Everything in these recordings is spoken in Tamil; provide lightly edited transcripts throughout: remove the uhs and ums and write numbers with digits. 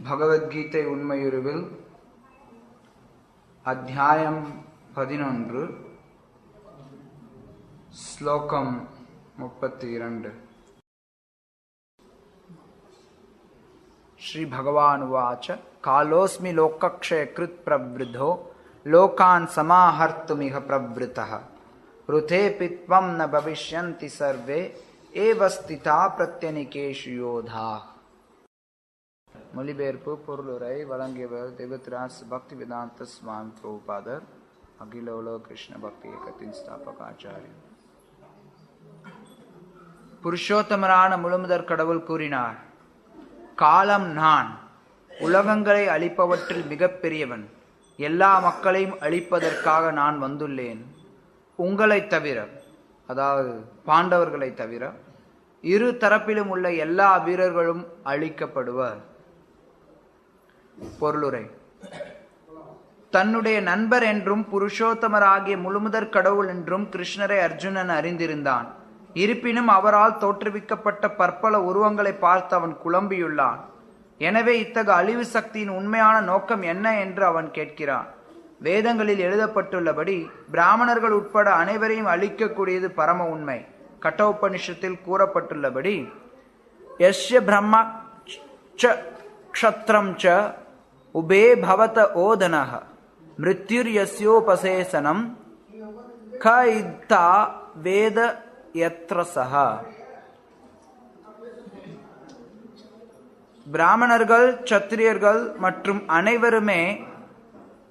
பகவத்கீதை உண்மையுருவில் அத்தியாயம் 11 ஸ்லோகம் 32. ஸ்ரீ பகவான் உவாச்ச காலோஸ்மி லோகக்ஷய கிருத் பிரவ்ருதோ லோகான் சமாஹர்த்துமிஹ பிரவ்ருதः ருதேபி த்வம் ந பவிஷ்யந்தி சர்வே ஏவஸ்திதா பிரத்யனிகேஷு யோதாः. மொழிபெயர்ப்பு பொருளுரை வழங்கியவர் தேவத்ராஸ் பக்தி வேதாந்த சுவாமி பிரபுபாதர், அகில உலக கிருஷ்ண பக்தி இயக்கத்தின் ஸ்தாபக ஆச்சாரியர். புருஷோத்தமரான முழுமுதற் கடவுள் கூறினார், காலம் நான், உலகங்களை அழிப்பவற்றில் மிகப் பெரியவன், எல்லா மக்களையும் அழிப்பதற்காக நான் வந்துள்ளேன். உங்களை தவிர, அதாவது பாண்டவர்களை தவிர இரு தரப்பிலும் உள்ள எல்லா வீரர்களும் அழிக்கப்படுவர். பொருளுரை. தன்னுடைய நண்பர் என்றும் புருஷோத்தமராகிய முழுமுதற் கடவுள் என்றும் கிருஷ்ணரை அர்ஜுனன் அறிந்திருந்தான். இருப்பினும் அவரால் தோற்றுவிக்கப்பட்ட பற்பல உருவங்களை பார்த்து அவன் குழம்பியுள்ளான். எனவே இத்தகைய அழிவு சக்தியின் உண்மையான நோக்கம் என்ன என்று அவன் கேட்கிறான். வேதங்களில் எழுதப்பட்டுள்ளபடி பிராமணர்கள் உட்பட அனைவரையும் அழிக்கக்கூடியது பரம உண்மை. கட்டோபனிஷத்தில் கூறப்பட்டுள்ளபடி யஸ்ய பிரம்ம ச க்ஷத்ரம் ச உபே பவத ஓதனஹ மிருத்யுர் யஸ்யோபசேசனம் க இத்தா வேத யத்ரசஹ. பிராமணர்கள், சத்திரியர்கள் மற்றும் அனைவருமே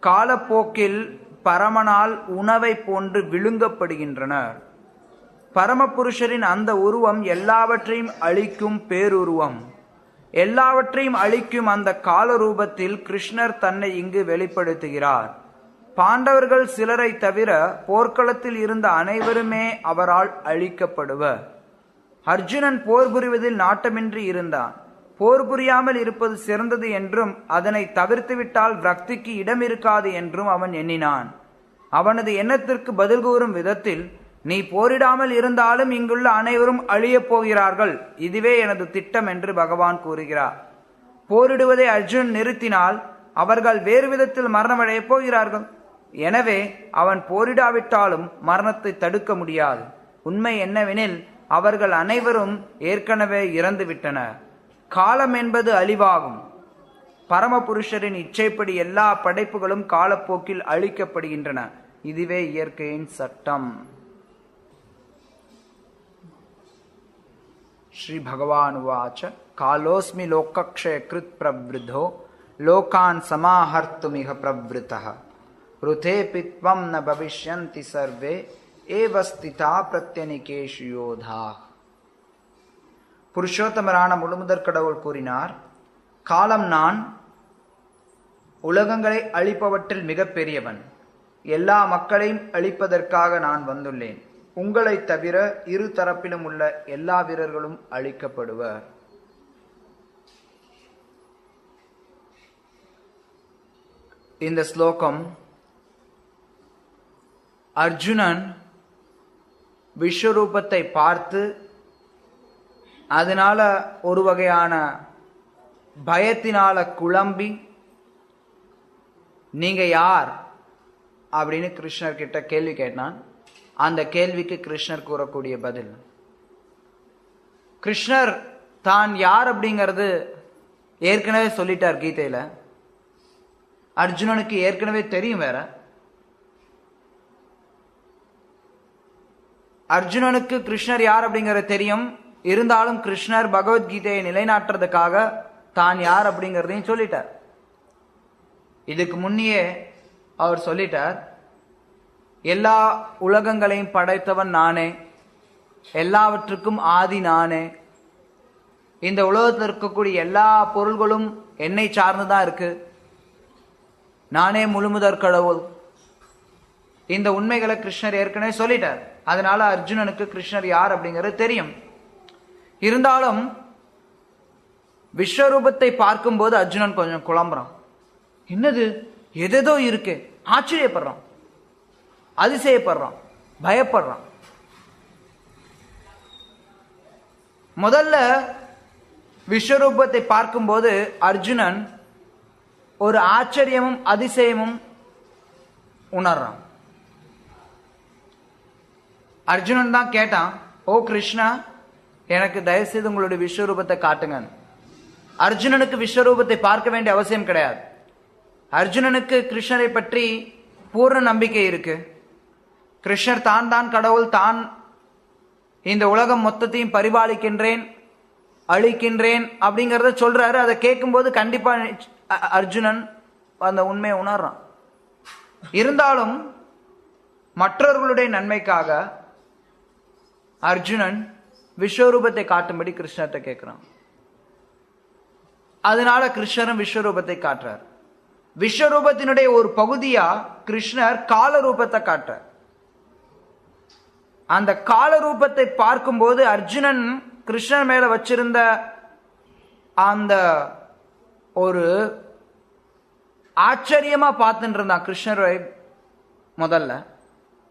காலப்போக்கில் பரமனால் உணவை போன்று விழுங்கப்படுகின்றனர். பரமபுருஷரின் அந்த உருவம் எல்லாவற்றையும் அழிக்கும் பேருருவம். எல்லாவற்றையும் அழிக்கும் அந்த கால ரூபத்தில் கிருஷ்ணர் தன்னை இங்கு வெளிப்படுத்துகிறார். பாண்டவர்கள் சிலரை தவிர போர்க்களத்தில் இருந்த அனைவருமே அவரால் அழிக்கப்படுவர். அர்ஜுனன் போர் புரிவதில் நாட்டமின்றி இருந்தான். போர் புரியாமல் இருப்பது சிறந்தது என்றும் அதனை தவிர்த்துவிட்டால் பக்திக்கு இடம் இருக்காது என்றும் அவன் எண்ணினான். அவனது எண்ணத்திற்கு பதில் கூறும் விதத்தில், நீ போரிடாமல் இருந்தாலும் இங்குள்ள அனைவரும் அழியப் போகிறார்கள், இதுவே எனது திட்டம் என்று பகவான் கூறுகிறார். போரிடுவதை அர்ஜுன் நிறுத்தினால் அவர்கள் வேறு விதத்தில் மரணமடையப் போகிறார்கள். எனவே அவன் போரிடாவிட்டாலும் மரணத்தை தடுக்க முடியாது. உண்மை என்னவெனில் அவர்கள் அனைவரும் ஏற்கனவே இறந்துவிட்டனர். காலம் என்பது அழிவாகும். பரமபுருஷரின் இச்சைப்படி எல்லா படைப்புகளும் காலப்போக்கில் அழிக்கப்படுகின்றன. இதுவே இயற்கையின் சட்டம். ஸ்ரீ பகவான் உவாச்ச காலோஸ்மி லோகக்ஷய கிருத் பிரவ்ருதோ லோகான் சமாஹர்த்துமிஹ பிரவ்ருதः ருதேபி த்வம் ந பவிஷ்யந்தி சர்வே ஏவஸ்திதா பிரத்யனிகேஷு யோதாः. புருஷோத்தமரான முழுமுதற் கடவுள் கூறினார், காலம் நான், உலகங்களை அழிப்பவற்றில் மிகப் பெரியவன், எல்லா மக்களையும் அழிப்பதற்காக நான் வந்துள்ளேன். உங்களை தவிர இரு தரப்பிலும் உள்ள எல்லா வீரர்களும் அழிக்கப்படுவர். இந்த ஸ்லோகம் அர்ஜுனன் விஸ்வரூபத்தை பார்த்து அதனால ஒரு வகையான பயத்தினால குழம்பி, நீங்க யார் அப்படின்னு கிருஷ்ணர் கிட்ட கேள்வி கேட்டான். அந்த கேள்விக்கு கிருஷ்ணர் கூறக்கூடிய பதில், கிருஷ்ணர் தான் யார் அப்படிங்கிறது ஏற்கனவே சொல்லிட்டார் கீதையில. அர்ஜுனனுக்கு ஏற்கனவே தெரியும். வேற அர்ஜுனனுக்கு கிருஷ்ணர் யார் அப்படிங்கிறது தெரியும். இருந்தாலும் கிருஷ்ணர் பகவத்கீதையை நிலைநாட்டுறதுக்காக தான் யார் அப்படிங்கிறதையும் சொல்லிட்டார். இதுக்கு முன்னையே அவர் சொல்லிட்டார், எல்லா உலகங்களையும் படைத்தவன் நானே, எல்லாவற்றுக்கும் ஆதி நானே, இந்த உலகத்தில் இருக்கக்கூடிய எல்லா பொருள்களும் என்னை சார்ந்துதான் இருக்கு, நானே முழுமுதற் கடவுள். இந்த உண்மைகளை கிருஷ்ணர் ஏற்கனவே சொல்லிட்டார். அதனால அர்ஜுனனுக்கு கிருஷ்ணர் யார் அப்படிங்கிறது தெரியும். இருந்தாலும் விஸ்வரூபத்தை பார்க்கும்போது அர்ஜுனன் கொஞ்சம் குழம்புறான். என்னது, எதேதோ இருக்கு, ஆச்சரியப்படுறான், அதிசயப்படுறான், பயப்படுறான். முதல்ல விஸ்வரூபத்தை பார்க்கும்போது அர்ஜுனன் ஒரு ஆச்சரியமும் அதிசயமும் உணர்றான். அர்ஜுனன் தான் கேட்டான், ஓ கிருஷ்ணா, எனக்கு தயவுசெய்து உங்களுடைய விஸ்வரூபத்தை காட்டுங்க. அர்ஜுனனுக்கு விஸ்வரூபத்தை பார்க்க வேண்டிய அவசியம் கிடையாது. அர்ஜுனனுக்கு கிருஷ்ணரை பற்றி பூர்ண நம்பிக்கை இருக்கு. கிருஷ்ணர் தான் தான் கடவுள், தான் இந்த உலகம் மொத்தத்தையும் பரிபாலிக்கின்றேன், அழிக்கின்றேன் அப்படிங்கறத சொல்றாரு. அதை கேட்கும்போது கண்டிப்பா அர்ஜுனன் அந்த உண்மையை உணர்றான். இருந்தாலும் மற்றவர்களுடைய நன்மைக்காக அர்ஜுனன் விஸ்வரூபத்தை காட்டும்படி கிருஷ்ணர்கிட்ட கேட்கிறான். அதனால கிருஷ்ணரும் விஸ்வரூபத்தை காட்டுறார். விஸ்வரூபத்தினுடைய ஒரு பகுதியா கிருஷ்ணர் கால ரூபத்தை காட்டுறார். அந்த கால ரூபத்தை பார்க்கும்போது அர்ஜுனன் கிருஷ்ணர் மேல வச்சிருந்த அந்த ஒரு ஆச்சரியமா பார்த்துட்டு இருந்தான். கிருஷ்ணரை முதல்ல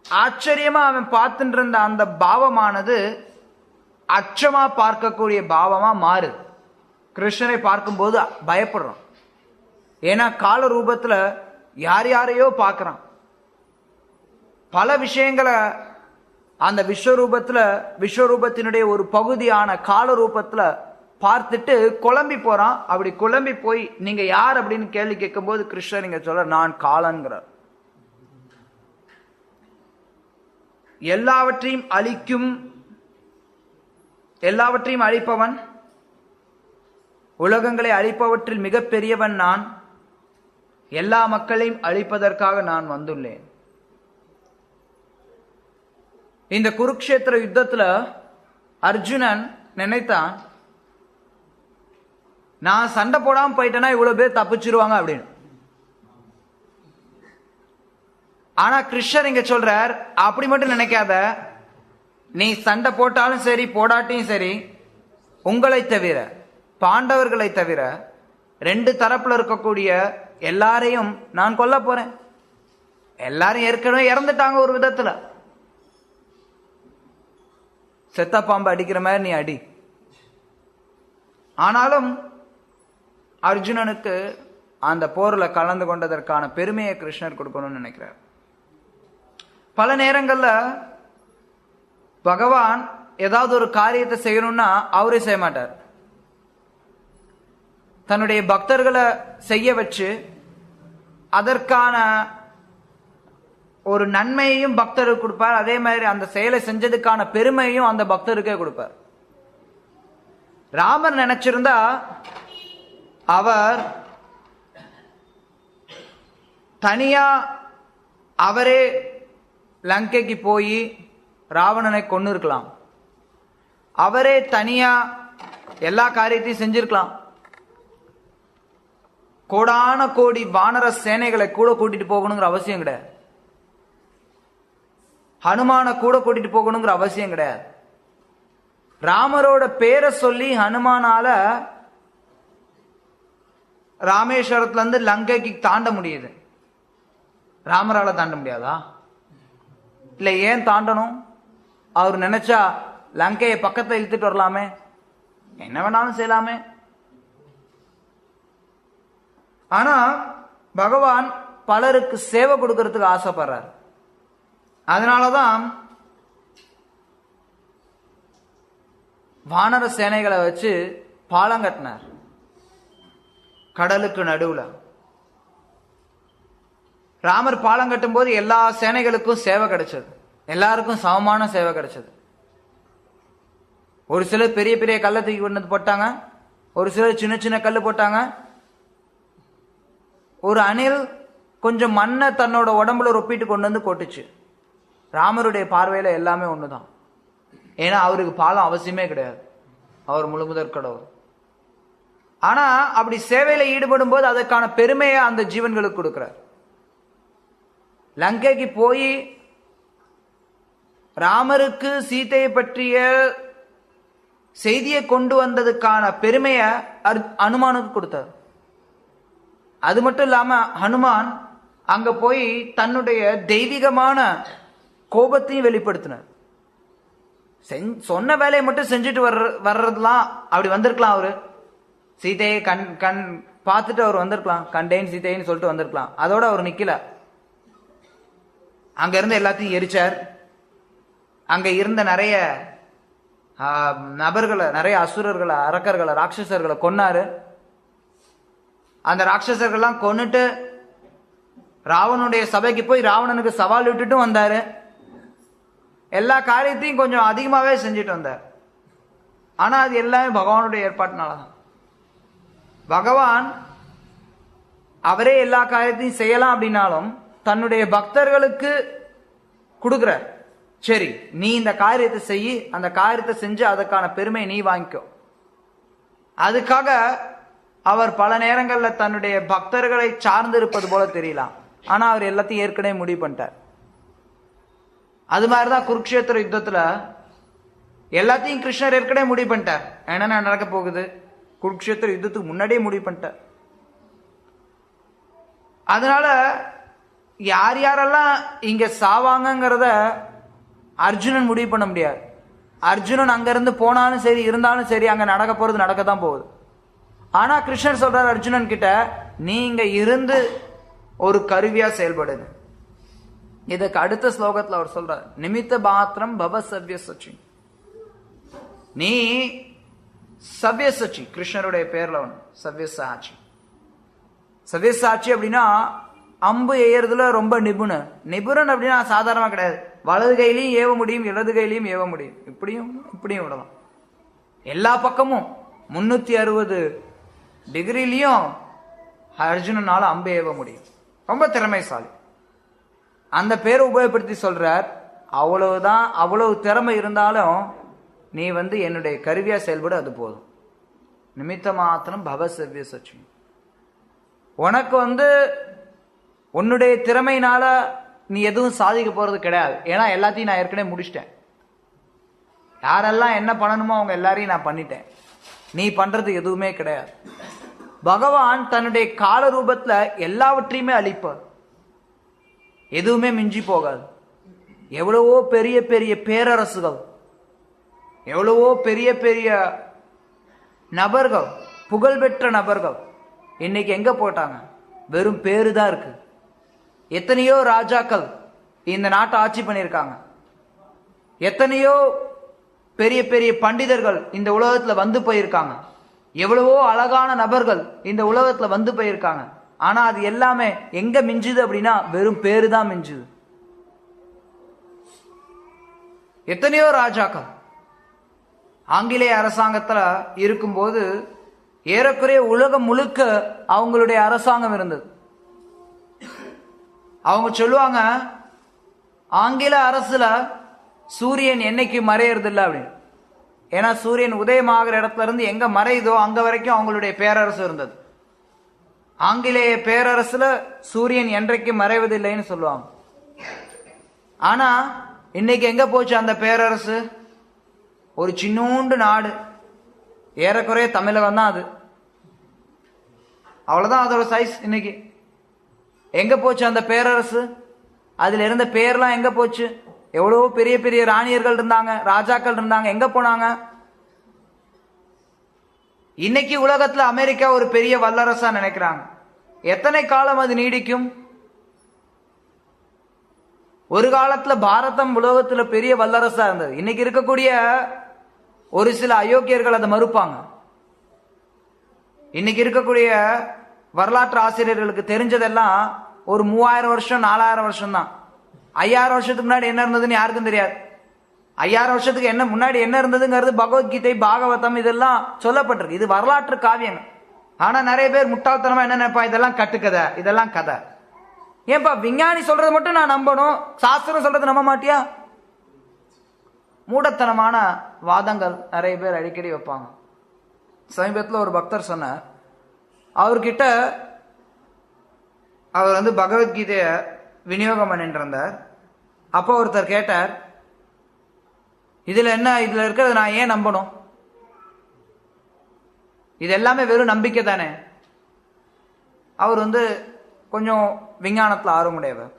ஆச்சரியமா அவன் பார்த்துட்டு இருந்த அந்த பாவமானது அச்சமா பார்க்கக்கூடிய பாவமா மாறு. கிருஷ்ணரை பார்க்கும்போது பயப்படுறான். ஏன்னா கால ரூபத்துல யார் யாரையோ பார்க்கறான். பல விஷயங்களை அந்த விஸ்வரூபத்தினுடைய ஒரு பகுதியான கால ரூபத்துல பார்த்துட்டு குழம்பி போறான். அப்படி குழம்பி போய் நீங்க யார் அப்படின்னு கேள்வி கேட்கும் போது கிருஷ்ணர் இங்க சொல்ற, நான் காலன்கிறார். எல்லாவற்றையும் அழிக்கும், எல்லாவற்றையும் அழிப்பவன், உலகங்களை அழிப்பவற்றில் மிக பெரியவன் நான். எல்லா மக்களையும் அழிப்பதற்காக நான் வந்துள்ளேன். இந்த குருக்ஷேத்திர யுத்தத்துல அர்ஜுனன் நினைத்தான், நான் சண்டை போடாம போயிட்டேன்னா இவ்வளவு பேர் தப்பிச்சிருவாங்க அப்படின்னு. ஆனா கிருஷ்ணர் இங்க சொல்றார், அப்படி மட்டும் நினைக்காத, நீ சண்டை போட்டாலும் சரி போடாட்டியும் சரி, உங்களை தவிர, பாண்டவர்களை தவிர ரெண்டு தரப்புல இருக்கக்கூடிய எல்லாரையும் நான் கொல்ல போறேன். எல்லாரும் ஏற்கனவே இறந்துட்டாங்க ஒரு விதத்துல. செத்த பாம்பு அடிக்கிற மாதிரி நீ அடி. ஆனாலும் அர்ஜுனனுக்கு அந்த போர்ல கலந்து கொண்டதற்கான பெருமையை கிருஷ்ணர் கொடுக்கணும்னு நினைக்கிறார். பல நேரங்கள்ல பகவான் ஏதாவது ஒரு காரியத்தை செய்யணும்னா அவரே செய்ய மாட்டார். தன்னுடைய பக்தர்களை செய்ய வச்சு அதற்கான ஒரு நன்மையையும் பக்தருக்கு கொடுப்பார். அதே மாதிரி அந்த செயலை செஞ்சதுக்கான பெருமையும் அந்த பக்தருக்கே கொடுப்பார். ராமர் நினைச்சிருந்தா அவர் தனியா அவரே லங்கைக்கு போய் ராவணனை கொன்னு இருக்கலாம். அவரே தனியா எல்லா காரியத்தையும் செஞ்சிருக்கலாம். கோடான கோடி வானர சேனைகளை கூட கூட்டிட்டு போகணுங்கிற அவசியம் கிடையாது. ஹனுமான கூட கூட்டிட்டு போகணுங்கிற அவசியம் கிடையாது. ராமரோட பேரை சொல்லி ஹனுமானால ராமேஸ்வரத்துல இருந்து லங்கைக்கு தாண்ட முடியுது. ராமரால தாண்ட முடியாதா? இல்ல, ஏன் தாண்டணும்? அவர் நினைச்சா லங்கையை பக்கத்துல இழுத்துட்டு வரலாமே, என்ன வேணாலும் செய்யலாமே. ஆனா பகவான் பலருக்கு சேவை கொடுக்கறதுக்கு ஆசைப்படுறார். அதனாலதான் வானர சேனைகளை வச்சு பாலம் கட்டினார் கடலுக்கு நடுவுல. ராமர் பாலம் கட்டும் போது எல்லா சேனைகளுக்கும் சேவை கிடைச்சது, எல்லாருக்கும் சமமான சேவை கிடைச்சது. ஒரு சிலர் பெரிய பெரிய கல்லை தூக்கி கொண்டு வந்து போட்டாங்க, ஒரு சிலர் சின்ன சின்ன கல்லு போட்டாங்க. ஒரு அணில் கொஞ்சம் மண்ணை தன்னோட உடம்புல ரொப்பிட்டு கொண்டு வந்து கொட்டுச்சு. ராமருடைய பார்வையில எல்லாமே ஒண்ணுதான். ஏன்னா அவருக்கு பாலம் அவசியமே கிடையாது, அவர் முழுமுதற் கடவுள். ஆனா அப்படி சேவையில ஈடுபடும் போது அதற்கான பெருமையை அந்த ஜீவன்களுக்கு கொடுக்கிறார். லங்கைக்கு போய் ராமருக்கு சீதையை பற்றிய செய்தியை கொண்டு வந்ததுக்கான பெருமையை ஹனுமானுக்கு கொடுத்தார். அது மட்டும் இல்லாம ஹனுமான் அங்க போய் தன்னுடைய தெய்வீகமான கோபத்தையும் வெளிப்படுத்தினார். சொன்ன வேலையை மட்டும் செஞ்சுட்டு வர்றதுலாம் அப்படி வந்திருக்கலாம். அவரு சீதையை கண் பார்த்துட்டு அவர் வந்திருக்கலாம், கண்டேன் சீதைன்னு சொல்லிட்டு வந்திருக்கலாம். அதோட அவர் நிக்கல, அங்க இருந்து எல்லாத்தையும் எரிச்சார். அங்க இருந்த நிறைய நபர்களை, நிறைய அசுரர்களை, அரக்கர்களை, ராட்சசர்களை கொன்னாரு. அந்த ராட்சசர்கள்லாம் கொன்னுட்டு ராவணனுடைய சபைக்கு போய் ராவணனுக்கு சவால் விட்டுட்டு வந்தாரு. எல்லா காரியத்தையும் கொஞ்சம் அதிகமாவே செஞ்சுட்டு வந்தார். ஆனா அது எல்லாமே பகவானுடைய ஏற்பாட்டினாலதான். பகவான் அவரே எல்லா காரியத்தையும் செய்யலாம் அப்படின்னாலும் தன்னுடைய பக்தர்களுக்கு கொடுக்கிறார். சரி, நீ இந்த காரியத்தை செய்யி, அந்த காரியத்தை செஞ்சு அதுக்கான பெருமை நீ வாங்கிக்கோ. அதுக்காக அவர் பல நேரங்கள்ல தன்னுடைய பக்தர்களை சார்ந்து இருப்பது போல தெரியலாம். ஆனா அவர் எல்லாத்தையும் ஏற்கனவே முடிவு பண்ணிட்டார். அது மாதிரிதான் குருக்ஷேத்திர யுத்தத்துல எல்லாத்தையும் கிருஷ்ணர் ஏற்கனவே முடிவு பண்ணிட்டார். என்ன நடக்க போகுது, குருக்ஷேத்திர யுத்தத்துக்கு முன்னாடியே முடிவு பண்ணிட்டார். அதனால யார் யாரெல்லாம் இங்க சாவாங்கிறத அர்ஜுனன் முடிவு பண்ண முடியாது. அர்ஜுனன் அங்க இருந்து போனாலும் சரி, இருந்தாலும் சரி, அங்க நடக்க போறது நடக்கத்தான் போகுது. ஆனா கிருஷ்ணர் சொல்றார் அர்ஜுனன் கிட்ட, நீங்க இருந்து ஒரு கருவியா செயல்படுது. இதுக்கு அடுத்த ஸ்லோகத்துல அவர் சொல்றார், நிமித்த பாத்திரம் பவ சவ்யசச்சி. நீ சவ்யசச்சி, கிருஷ்ணருடைய பேர்ல ஒன்று சவ்யசாட்சி. சவ்யசாட்சி அப்படின்னா அம்பு எய்யறதுல ரொம்ப நிபுணன் அப்படின்னா சாதாரணமா கிடையாது. வலது கையிலையும் ஏவ முடியும், இடது கையிலையும் ஏவ முடியும், இப்படியும் இப்படியும் விடலாம். எல்லா பக்கமும் 360 டிகிரிலையும் அர்ஜுனனால அம்பு ஏவ முடியும். ரொம்ப திறமைசாலி. அந்த பேரை உபயோகப்படுத்தி சொல்றார், அவ்வளவுதான், அவ்வளவு திறமை இருந்தாலும் நீ என்னுடைய கருவியா செயல்பட, அது போதும். நிமித்த மாத்திரம் பவ சவ்ய சச்சி. உனக்கு உன்னுடைய திறமையினால நீ எதுவும் சாதிக்க போறது கிடையாது. ஏன்னா எல்லாத்தையும் நான் ஏற்கனவே முடிச்சிட்டேன். யாரெல்லாம் என்ன பண்ணணுமோ அவங்க எல்லாரையும் நான் பண்ணிட்டேன். நீ பண்றது எதுவுமே கிடையாது. பகவான் தன்னுடைய கால ரூபத்துல எல்லாவற்றையுமே அளிப்பார். எதுவுமே மிஞ்சி போகாது. எவ்வளவோ பெரிய பெரிய பேரரசுகள், எவ்வளவோ பெரிய பெரிய நபர்கள், புகழ்பெற்ற நபர்கள் இன்னைக்கு எங்க போட்டாங்க? வெறும் பேரு தான் இருக்கு. எத்தனையோ ராஜாக்கள் இந்த நாட்டை ஆட்சி பண்ணியிருக்காங்க. எத்தனையோ பெரிய பெரிய பண்டிதர்கள் இந்த உலகத்துல வந்து போயிருக்காங்க. எவ்வளவோ அழகான நபர்கள் இந்த உலகத்துல வந்து போயிருக்காங்க. ஆனா அது எல்லாமே எங்க மிஞ்சுது அப்படின்னா வெறும் பேரு தான் மிஞ்சுது. எத்தனையோ ராஜாக்கள் ஆங்கிலேய அரசாங்கத்துல இருக்கும்போது ஏறக்குறைய உலகம் முழுக்க அவங்களுடைய அரசாங்கம் இருந்தது. அவங்க சொல்லுவாங்க, ஆங்கில அரசுல சூரியன் என்னைக்கு மறையறது இல்லை அப்படின்னு. ஏன்னா சூரியன் உதயமாகிற இடத்துல இருந்து எங்க மறையுதோ அங்க வரைக்கும் அவங்களுடைய பேரரசு இருந்தது. ஆங்கிலேய பேரரசுல சூரியன் என்றைக்கு மறைவதில்லைன்னு சொல்லுவாங்க. ஆனா இன்னைக்கு எங்க போச்சு அந்த பேரரசு? ஒரு சின்னூண்டு நாடு, ஏறக்குறைய தமிழகம் தான் அது. அவ்வளவுதான் அதோட சைஸ். இன்னைக்கு எங்க போச்சு அந்த பேரரசு? அதுல இருந்த பேர்லாம் எங்க போச்சு? எவ்வளவோ பெரிய பெரிய ராணியர்கள் இருந்தாங்க, ராஜாக்கள் இருந்தாங்க, எங்க போனாங்க? இன்னைக்கு உலகத்துல அமெரிக்கா ஒரு பெரிய வல்லரசா நினைக்கிறாங்க. எத்தனை காலம் அது நீடிக்கும்? ஒரு காலத்துல பாரதம் உலகத்துல பெரிய வல்லரசா இருந்தது. இன்னைக்கு இருக்கக்கூடிய ஒரு சில அயோக்கியர்கள் அதை மறுப்பாங்க. இன்னைக்கு இருக்கக்கூடிய வரலாற்று ஆசிரியர்களுக்கு தெரிஞ்சதெல்லாம் ஒரு 3000 வருஷம் 4000 வருஷம் தான். 5000 வருஷத்துக்கு முன்னாடி என்ன இருந்ததுன்னு யாருக்கும் தெரியாது. 5000 வருஷத்துக்கு என்ன முன்னாடி என்ன இருந்ததுங்கிறது பகவத்கீதை, பாகவதம் இதெல்லாம் சொல்லப்பட்டிருக்கு. இது வரலாற்று காவியங்கள். ஆனா நிறைய பேர் முட்டாள்தனமா என்ன நினைப்பா, இதெல்லாம் கட்டுக்கதை, இதெல்லாம் கதை. ஏன்பா விஞ்ஞானி சொல்றது மட்டும் நான் நம்பணும், சாஸ்திரம் சொல்றது நம்ப மாட்டியா? மூடத்தனமான வாதங்கள் நிறைய பேர் அடிக்கடி வைப்பாங்க. சமீபத்தில் ஒரு பக்தர் சொன்னார், அவர்கிட்ட அவர் பகவத்கீதைய விநியோகம் பண்ணிட்டு இருந்தார். அப்போ ஒருத்தர் கேட்டார், இதுல என்ன, இதுல இருக்கிறது நான் ஏன் நம்பணும்? இது எல்லாமே வெறும் நம்பிக்கை தானே. அவர் கொஞ்சம் விஞ்ஞானத்துல ஆர்வமுடையவர்.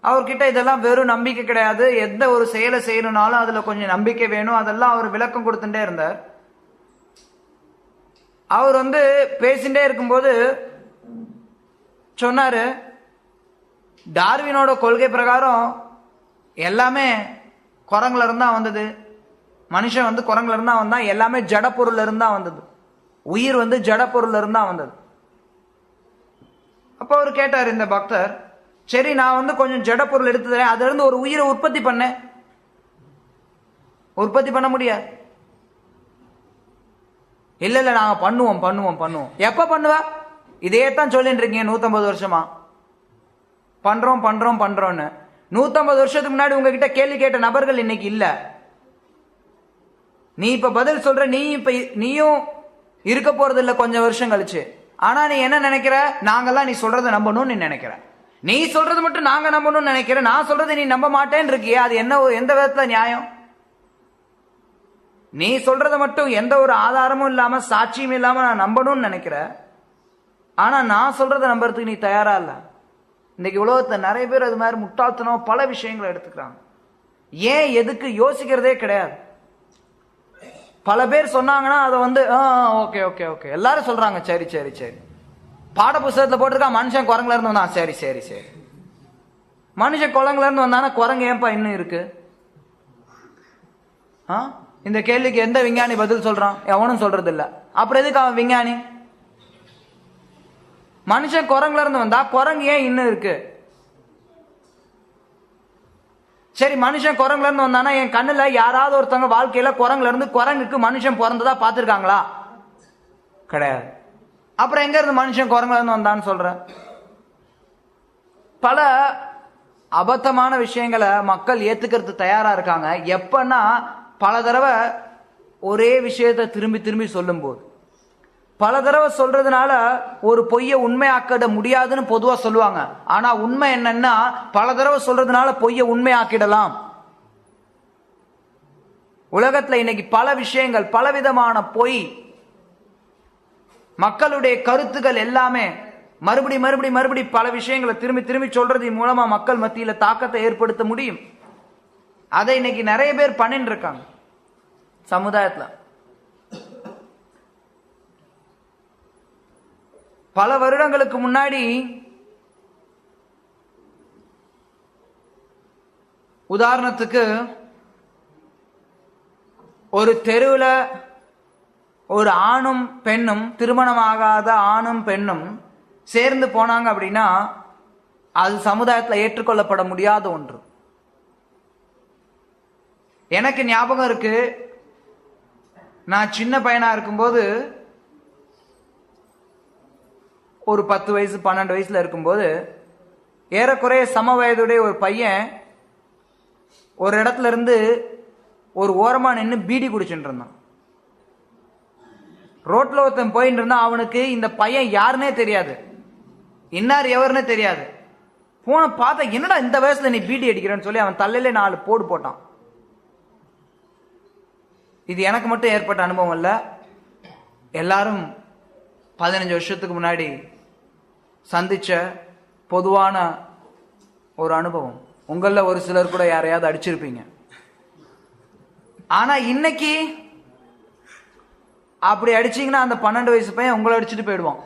அவர்கிட்ட இதெல்லாம் வெறும் நம்பிக்கை கிடையாது, எந்த ஒரு செயலை செய்யணும்னாலும் அதுல கொஞ்சம் நம்பிக்கை வேணும், அதெல்லாம் அவர் விளக்கம் கொடுத்துட்டே இருந்தார். அவர் பேசிட்டே இருக்கும்போது சொன்னாரு, டார்வினோட கொள்கை பிரகாரம் எல்லாமே குரங்குல இருந்தா வந்தது, மனுஷன் குரங்குல இருந்தா வந்தான், எல்லாமே ஜட பொருள்ல இருந்தா வந்தது, உயிர் ஜட பொருள்ல இருந்தா வந்தது. அப்ப அவர் கேட்டார் இந்த பக்தர், சரி நான் கொஞ்சம் ஜட பொருள் எடுத்து தரேன், அதுல இருந்து ஒரு உயிரை உற்பத்தி பண்ண முடியாது. இல்ல இல்ல நாங்க பண்ணுவோம் பண்ணுவோம் பண்ணுவோம். எப்ப பண்ணுவ? இதே தான் சொல்லிட்டு இருக்கீங்க 150 வருஷமா. பண்றோம் பண்றோம் பண்றோம்னு. 150 வருஷத்துக்கு முன்னாடி உங்ககிட்ட கேள்வி கேட்ட நபர்கள் இன்னைக்கு இல்ல. நீ இப்ப பதில் சொல்ற, நீயும் இருக்க போறது இல்ல கொஞ்சம் வருஷம் கழிச்சு. ஆனா நீ என்ன நினைக்கிற? நாங்கெல்லாம் நீ சொல்றதை நம்பணும்னு நீ நினைக்கிற. நீ சொல்றது மட்டும் நாங்க நம்பணும்னு நினைக்கிற, நான் சொல்றதை நீ நம்ப மாட்டேன்னு இருக்கியே, அது என்ன, எந்த விதத்துல நியாயம்? நீ சொல்றத மட்டும் எந்த ஒரு ஆதாரமும் இல்லாம சாட்சியும் இல்லாம நான் நம்பணும்னு நினைக்கிற, ஆனா நான் சொல்றத நம்புறதுக்கு நீ தயாரா இல்ல. இன்னைக்கு உலகத்துல நிறைய பேர் அது மாதிரி முட்டாள்தனம் பல விஷயங்களை எடுத்துக்கிறாங்க. ஏன் எதுக்கு யோசிக்கிறதே கிடையாது. பல பேர் சொன்னாங்கன்னா அதை ஓகே ஓகே ஓகே எல்லாரும் சொல்றாங்க, சரி சரி சரி. பாட புத்தகத்துல போட்டிருக்கா மனுஷன் குரங்குல இருந்து வந்தான், சரி சரி சரி. மனுஷன் குரங்குல இருந்து வந்தானா குரங்கு ஏன்பா இன்னும் இருக்கு? இந்த கேள்விக்கு எந்த விஞ்ஞானி பதில் சொல்றான்? எவனும் சொல்றது இல்ல. அப்புறம் எதுக்கு அவன் விஞ்ஞானி? மனுஷன் குரங்குல இருந்து வந்தா குரங்கு ஏன் இன்னும் இருக்கு? சரி, மனுஷன் குரங்குல இருந்து வந்தானா என் கண்ணுல யாராவது ஒருத்தவங்க வாழ்க்கையில குரங்குல இருந்து குரங்குக்கு மனுஷன் பிறந்ததா பாத்துருக்காங்களா? கிடையாது. அப்புறம் எங்க இருந்து மனுஷன் குரங்குல இருந்து வந்தான்னு சொல்ற? பல அபத்தமான விஷயங்களை மக்கள் ஏத்துக்கிறது தயாரா இருக்காங்க. எப்பன்னா பல தடவை ஒரே விஷயத்தை திரும்பி திரும்பி சொல்லும் போது. பல தடவை சொல்றதுனால ஒரு பொய்யை உண்மையாக்கிட முடியாதுன்னு பொதுவா சொல்லுவாங்க. ஆனா உண்மை என்னன்னா பல தடவை சொல்றதுனால பொய்யை உண்மையாக்கிடலாம். உலகத்துல இன்னைக்கு பல விஷயங்கள், பலவிதமான பொய், மக்களுடைய கருத்துக்கள் எல்லாமே மறுபடி பல விஷயங்களை திரும்பி திரும்பி சொல்றது மூலமா மக்கள் மத்தியில தாக்கத்தை ஏற்படுத்த முடியும். அதை இன்னைக்கு நிறைய பேர் பண்ணிட்டு இருக்காங்க சமுதாயத்துல. பல வருடங்களுக்கு முன்னாடி உதாரணத்துக்கு ஒரு தெருவில் ஒரு ஆணும் பெண்ணும், திருமணமாகாத ஆணும் பெண்ணும் சேர்ந்து போனாங்க அப்படின்னா அது சமுதாயத்தில் ஏற்றுக்கொள்ளப்பட முடியாத ஒன்று. எனக்கு ஞாபகம் இருக்கு, நான் சின்ன பையனா இருக்கும்போது, ஒரு 10 வயசு 12 வயசுல இருக்கும்போது, ஏறக்குறைய சம வயதுடைய ஒரு பையன் ஒரு இடத்துல இருந்து ஒரு ஓரமா நின்று பீடி குடிச்சுட்டு இருந்தான். ரோட்ல ஒருத்தன் போயிட்டு இருந்தான். அவனுக்கு இந்த பையன் யாருன்னே தெரியாது, இன்னார் எவருன்னே தெரியாது. போன பார்த்தா, என்னடா இந்த வயசுல நீ பீடி அடிக்கிறன்னு சொல்லி அவன் தலையில 4 போடு போட்டான். இது எனக்கு மட்டும் ஏற்பட்ட அனுபவம் இல்ல, எல்லாரும் 15 வருஷத்துக்கு முன்னாடி சந்திச்ச பொதுவான ஒரு அனுபவம். உங்கள ஒரு சிலர் கூட யாரையாவது அடிச்சிருப்பீங்க. ஆனா இன்னைக்கு அப்படி அடிச்சீங்கன்னா அந்த 12 வயசு பையன் உங்களை அடிச்சுட்டு போயிடுவான்.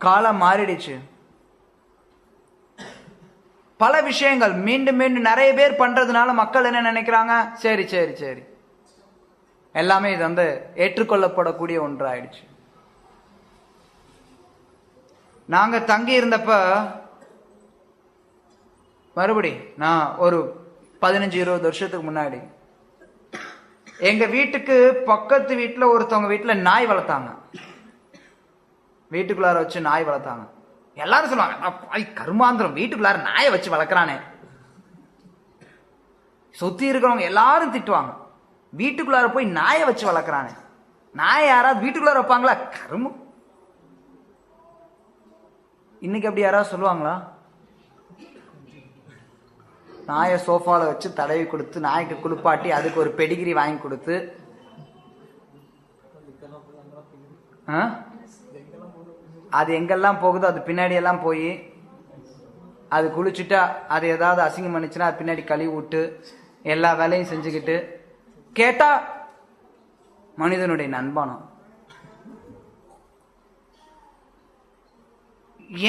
காலம் மாறிடுச்சு. பல விஷயங்கள் மீண்டும் மீண்டும் நிறைய பேர் பண்றதுனால மக்கள் என்ன நினைக்கிறாங்க, சரி சரி சரி எல்லாமே இது ஏற்றுக்கொள்ளப்படக்கூடிய ஒன்றாயிடுச்சு. நாங்க தங்கி இருந்தப்ப மறுபடி நான் ஒரு 15-20 வருஷத்துக்கு முன்னாடி எங்க வீட்டுக்கு பக்கத்து வீட்டுல ஒருத்தவங்க வீட்டுல நாய் வளர்த்தாங்க. வீட்டுக்குள்ளார வச்சு நாய் வளர்த்தாங்க. எல்லாரும் சொல்லுவாங்க, கருமாந்திரம், வீட்டுக்குள்ளார நாயை வச்சு வளர்க்கறானே. சுத்தி இருக்கிறவங்க எல்லாரும் திட்டுவாங்க, வீட்டுக்குள்ளார போய் நாயை வச்சு வளர்க்கறானே. நாயை யாராவது வீட்டுக்குள்ளார வைப்பாங்களா? கருமம். இன்னைக்கு அப்படி யாராவது சொல்லுவாங்களா? நாயை சோஃபால வச்சு தடவி கொடுத்து, நாய்க்கு குளிப்பாட்டி, அதுக்கு ஒரு பெடிகிரி வாங்கி கொடுத்து, அது எங்கெல்லாம் போகுதோ அது பின்னாடி எல்லாம் போய் அது குளிச்சுட்டா அது ஏதாவது அசிங்கம் பண்ணிச்சுன்னா அது பின்னாடி கழுவி விட்டு எல்லா வேலையும் செஞ்சுக்கிட்டு கேட்டா மனிதனுடைய நண்பனா?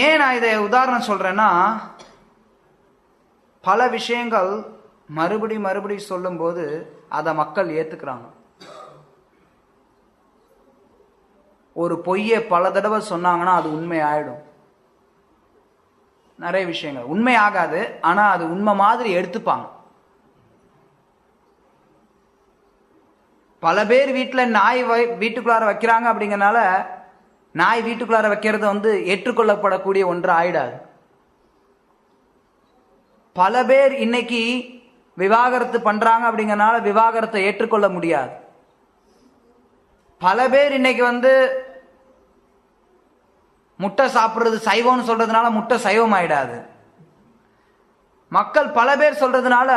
ஏன் நான் இதை உதாரணம் சொல்றேன்னா, பல விஷயங்கள் மறுபடி சொல்லும்போது அதை மக்கள் ஏத்துக்கிறாங்க. ஒரு பொய்யை பல தடவை சொன்னாங்கன்னா அது உண்மை ஆயிடும். நிறைய விஷயங்கள் உண்மை ஆகாது, ஆனா அது உண்மை மாதிரி எடுத்துப்பாங்க. பல பேர் வீட்டில் நாய் வீட்டுக்குள்ளார வைக்கிறாங்க அப்படிங்கறனால நாய் வீட்டுக்குள்ளார வைக்கிறது ஏற்றுக்கொள்ளப்படக்கூடிய ஒன்று ஆயிடாது. பல பேர் இன்னைக்கு விவாகரத்து பண்றாங்க அப்படிங்கறனால விவாகரத்தை ஏற்றுக்கொள்ள முடியாது. பல பேர் இன்னைக்கு முட்டை சாப்பிடுறது சைவம்னு சொல்றதுனால முட்டை சைவம் ஆயிடாது. மக்கள் பல பேர் சொல்றதுனால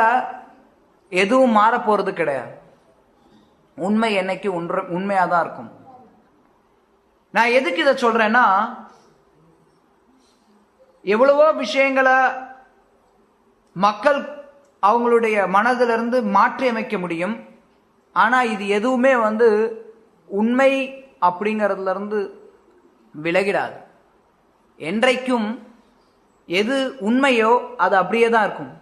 எதுவும் மாற போறது கிடையாது. உண்மை என்னைக்கு உண்மையா தான் இருக்கும். நான் எதுக்கு இதை சொல்றேன்னா, எவ்வளவோ விஷயங்களை மக்கள் அவங்களுடைய மனதிலிருந்து மாற்றி அமைக்க முடியும். ஆனா இது எதுவுமே உண்மை அப்படிங்கிறதுல இருந்து விலகிடாது. என்றைக்கும் எது உண்மையோ அது அப்படியே தான் இருக்கும்.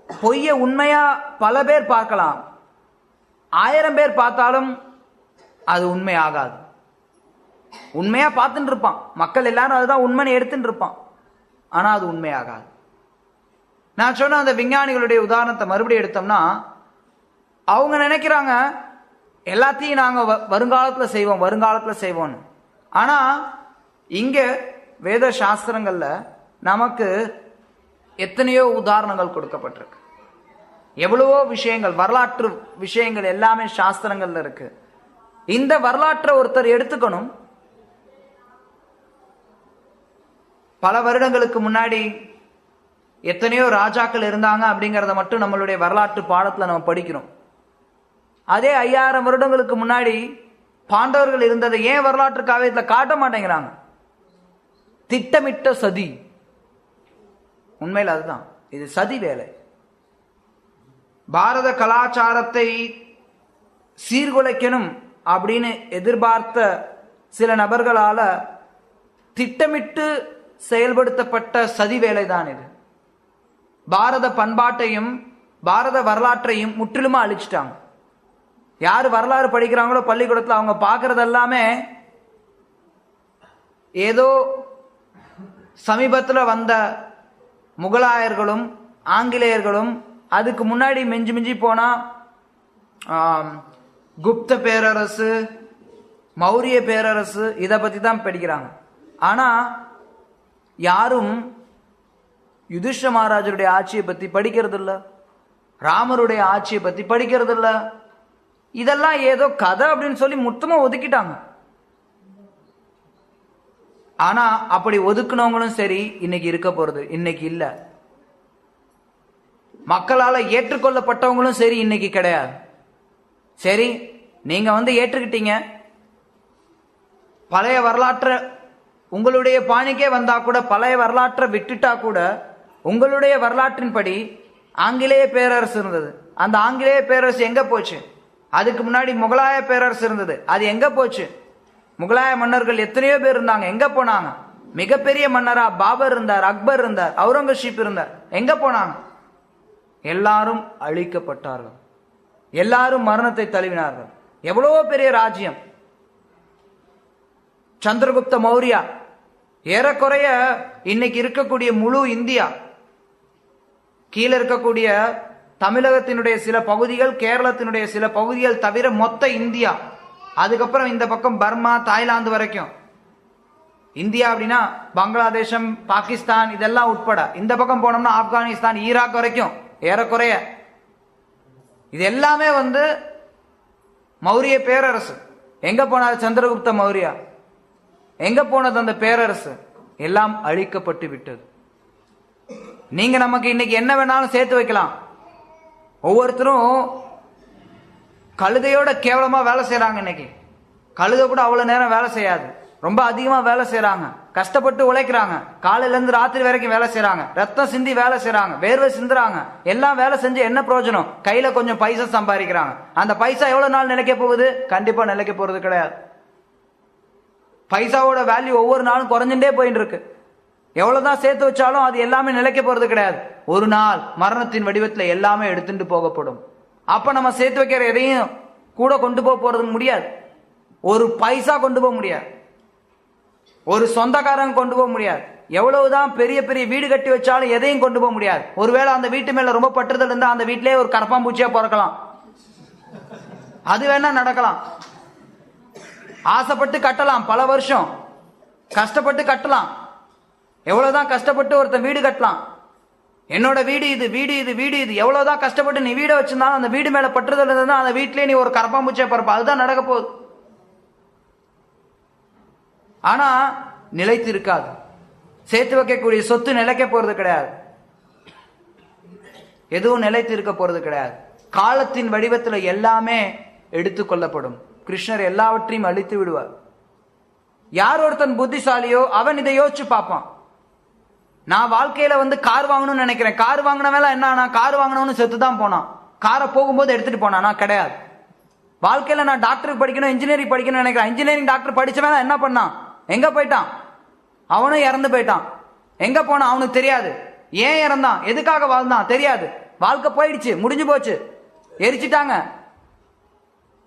பொய்ய உண்மையா பல பேர் பார்க்கலாம், 1000 பேர் பார்த்தாலும் அது உண்மை ஆகாது. உண்மையா பார்த்துட்டு இருப்பான், மக்கள் எல்லாரும் அதுதான் உண்மையை எடுத்துட்டு இருப்பான், ஆனா அது உண்மையாகாது. நான் சொன்ன அந்த விஞ்ஞானிகளுடைய உதாரணத்தை மறுபடியும் எடுத்தோம்னா, அவங்க நினைக்கிறாங்க எல்லாத்தையும் நாங்க வருங்காலத்துல செய்வோம்னு. ஆனா இங்க வேத சாஸ்திரங்கள்ல நமக்கு எத்தனையோ உதாரணங்கள் கொடுக்கப்பட்டிருக்கு. எவ்வளவோ விஷயங்கள், வரலாற்று விஷயங்கள் எல்லாமே சாஸ்திரங்கள்ல இருக்கு. இந்த வரலாற்றை ஒருத்தர் எடுத்துக்கணும். பல வருடங்களுக்கு முன்னாடி எத்தனையோ ராஜாக்கள் இருந்தாங்க அப்படிங்கறத மட்டும் நம்மளுடைய வரலாற்று பாடத்துல நம்ம படிக்கிறோம். அதே 5000 வருடங்களுக்கு முன்னாடி பாண்டவர்கள் இருந்ததை ஏன் வரலாற்று காவியத்துல காட்ட மாட்டேங்கிறாங்க? திட்டமிட்ட சதி. உண்மையில் அதுதான், இது சதி வேலை. பாரத கலாச்சாரத்தை சீர்குலைக்கணும் அப்படின்னு எதிர்பார்த்த சில நபர்களால திட்டமிட்டு செயல்படுத்தப்பட்ட சதி வேலை தான் இது. பாரத பண்பாட்டையும் பாரத வரலாற்றையும் முற்றிலுமா அழிச்சிட்டாங்க. யாரு வரலாறு படிக்கிறாங்களோ பள்ளிக்கூடத்தில் அவங்க பார்க்கறது எல்லாமே ஏதோ சமீபத்தில் வந்த முகலாயர்களும் ஆங்கிலேயர்களும், அதுக்கு முன்னாடி மிஞ்சி போனா குப்த பேரரசு, மௌரிய பேரரசு, இதை பத்தி தான் படிக்கிறாங்க. ஆனா யாரும் யுதிஷ்ட மகாராஜருடைய ஆட்சியை பத்தி படிக்கிறது இல்ல, ராமருடைய ஆட்சியை பத்தி படிக்கிறது இல்ல. இதெல்லாம் ஏதோ கதை அப்படின்னு சொல்லி மொத்தமா ஒதுக்கிட்டாங்க. ஆனா அப்படி ஒதுக்குனவங்களும் சரி இன்னைக்கு இருக்க போறது இன்னைக்கு இல்ல. மக்களால ஏற்றுக்கொள்ளப்பட்டவங்களும் சரி இன்னைக்கு கிடையாது. சரி, நீங்க ஏற்றுக்கிட்டீங்க, பழைய வரலாற்றை உங்களுடைய பாணிக்கே வந்தா கூட, பழைய வரலாற்றை விட்டுட்டா கூட, உங்களுடைய வரலாற்றின்படி ஆங்கிலேய பேரரசு இருந்தது. அந்த ஆங்கிலேய பேரரசு எங்க போச்சு? அதுக்கு முன்னாடி முகலாய பேரரசு இருந்தது, அது எங்க போச்சு? முகலாய மன்னர்கள் எத்தனையோ பேர் இருந்தாங்க, எங்க போனாங்க? மிகப்பெரிய மன்னரா பாபர் இருந்தார், அக்பர் இருந்தார், அவுரங்கசீப் இருந்தார், எங்க போனாங்க? எல்லாரும் அழிக்கப்பட்டார்கள், எல்லாரும் மரணத்தை தழுவினார்கள். எவ்வளவோ பெரிய ராஜ்யம். சந்திரகுப்த மௌரியா ஏறக்குறைய இன்னைக்கு இருக்கக்கூடிய முழு இந்தியா, கீழே இருக்கக்கூடிய தமிழகத்தினுடைய சில பகுதிகள், கேரளத்தினுடைய சில பகுதிகள் தவிர மொத்த இந்தியா, அதுக்கப்புறம் இந்த பக்கம் பர்மா, தாய்லாந்து வரைக்கும் இந்தியா அப்படின்னா பங்களாதேசம், பாகிஸ்தான் இதெல்லாம் உட்பட, இந்த பக்கம் போனோம்னா ஆப்கானிஸ்தான், ஈராக் வரைக்கும் ஏறக்குறைய இது எல்லாமே மௌரிய பேரரசு. எங்க போனார் சந்திரகுப்த மௌரியா? எங்க போனது அந்த பேரரசு? எல்லாம் அழிக்கப்பட்டு விட்டது. நீங்க நமக்கு இன்னைக்கு என்ன வேணாலும் சேர்த்து வைக்கலாம். ஒவ்வொருத்தரும் கழுதையோட கேவலமா வேலை செய்யறாங்க. இன்னைக்கு கழுதை கூட அவ்வளவு நேரம் வேலை செய்யாது. ரொம்ப அதிகமா வேலை செய்யறாங்க, கஷ்டப்பட்டு உழைக்கிறாங்க, காலையில இருந்து ராத்திரி வரைக்கும் வேலை செய்யறாங்க, ரத்தம் சிந்தி வேலை செய்யறாங்க, வேர்வை சிந்துறாங்க, எல்லாம் வேலை செஞ்சு என்ன பிரயோஜனம்? கையில கொஞ்சம் பைசா சம்பாதிக்கிறாங்க. அந்த பைசா எவ்வளவு நாள் நிலைக்க போகுது? கண்டிப்பா நிலைக்க போறது கிடையாது. பைசாவோட வேல்யூ ஒவ்வொரு நாளும் குறைஞ்சுட்டே போயிட்டு இருக்கு. எவ்வளவுதான் சேர்த்து வச்சாலும் அது எல்லாமே நிலைக்க போறது கிடையாது. ஒரு நாள் மரணத்தின் வடிவத்துல எல்லாமே எடுத்துட்டு போகப்படும். அப்ப நம்ம சேர்த்து வைக்கிற எதையும் கூட கொண்டு போறது முடியாது. ஒரு பைசா கொண்டு போக முடியாது, ஒரு சொந்தக்காரங்க கொண்டு போக முடியாது. எவ்வளவுதான் பெரிய பெரிய வீடு கட்டி வச்சாலும் எதையும் கொண்டு போக முடியாது. ஒருவேளை அந்த வீட்டு மேல ரொம்ப பற்றுதல் இருந்தா அந்த வீட்டிலேயே ஒரு கரப்பாம்பூச்சியா பிறக்கலாம், அது வேணா நடக்கலாம். ஆசைப்பட்டு கட்டலாம், பல வருஷம் கஷ்டப்பட்டு கட்டலாம். எவ்வளவுதான் கஷ்டப்பட்டு ஒருத்தன் வீடு கட்டலாம், என்னோட வீடு இது, வீடு இது, வீடு இது. எவ்வளவுதான் கஷ்டப்பட்டு நீ வீடை வச்சிருந்தாலும் அந்த வீடு மேல பற்றுதல் இருந்தா அந்த வீட்டிலேயே நீ ஒரு கரப்பாம்பூச்சியா பிறப்ப. அதுதான் நடக்க போகுது. ஆனா நிலைத்து இருக்காது. சேர்த்து வைக்கக்கூடிய சொத்து நிலைக்க போறது கிடையாது, எதுவும் நிலைத்து இருக்க போறது கிடையாது. காலத்தின் வடிவத்துல எல்லாமே எடுத்துக்கொள்ளப்படும். கிருஷ்ணர் எல்லாவற்றையும் அழித்து விடுவார். யார் ஒருத்தன் புத்திசாலியோ அவன் இதை யோசிச்சு பார்ப்பான். நான் வாழ்க்கையில கார் வாங்கணும்னு நினைக்கிறேன், கார் வாங்கினவன் என்ன ஆனா? கார் வாங்கினவனு செத்து தான் போனான். காரை போகும்போது எடுத்துட்டு போனானா? கிடையாது. வாழ்க்கையில நான் டாக்டருக்கு படிக்கணும், இன்ஜினியரிங் படிக்கணும்னு நினைக்கிறேன், இன்ஜினியரிங் டாக்டர் படிச்சவன் என்ன பண்ணான்? எங்க போயிட்டான்? அவனும் இறந்து போயிட்டான். எங்க போனான் அவனுக்கு தெரியாது. ஏன் இறந்தான், எதுக்காக வாழ்ந்தான் தெரியாது. வாழ்க்கை போயிடுச்சு, முடிஞ்சு போச்சு, எரிச்சிட்டாங்க.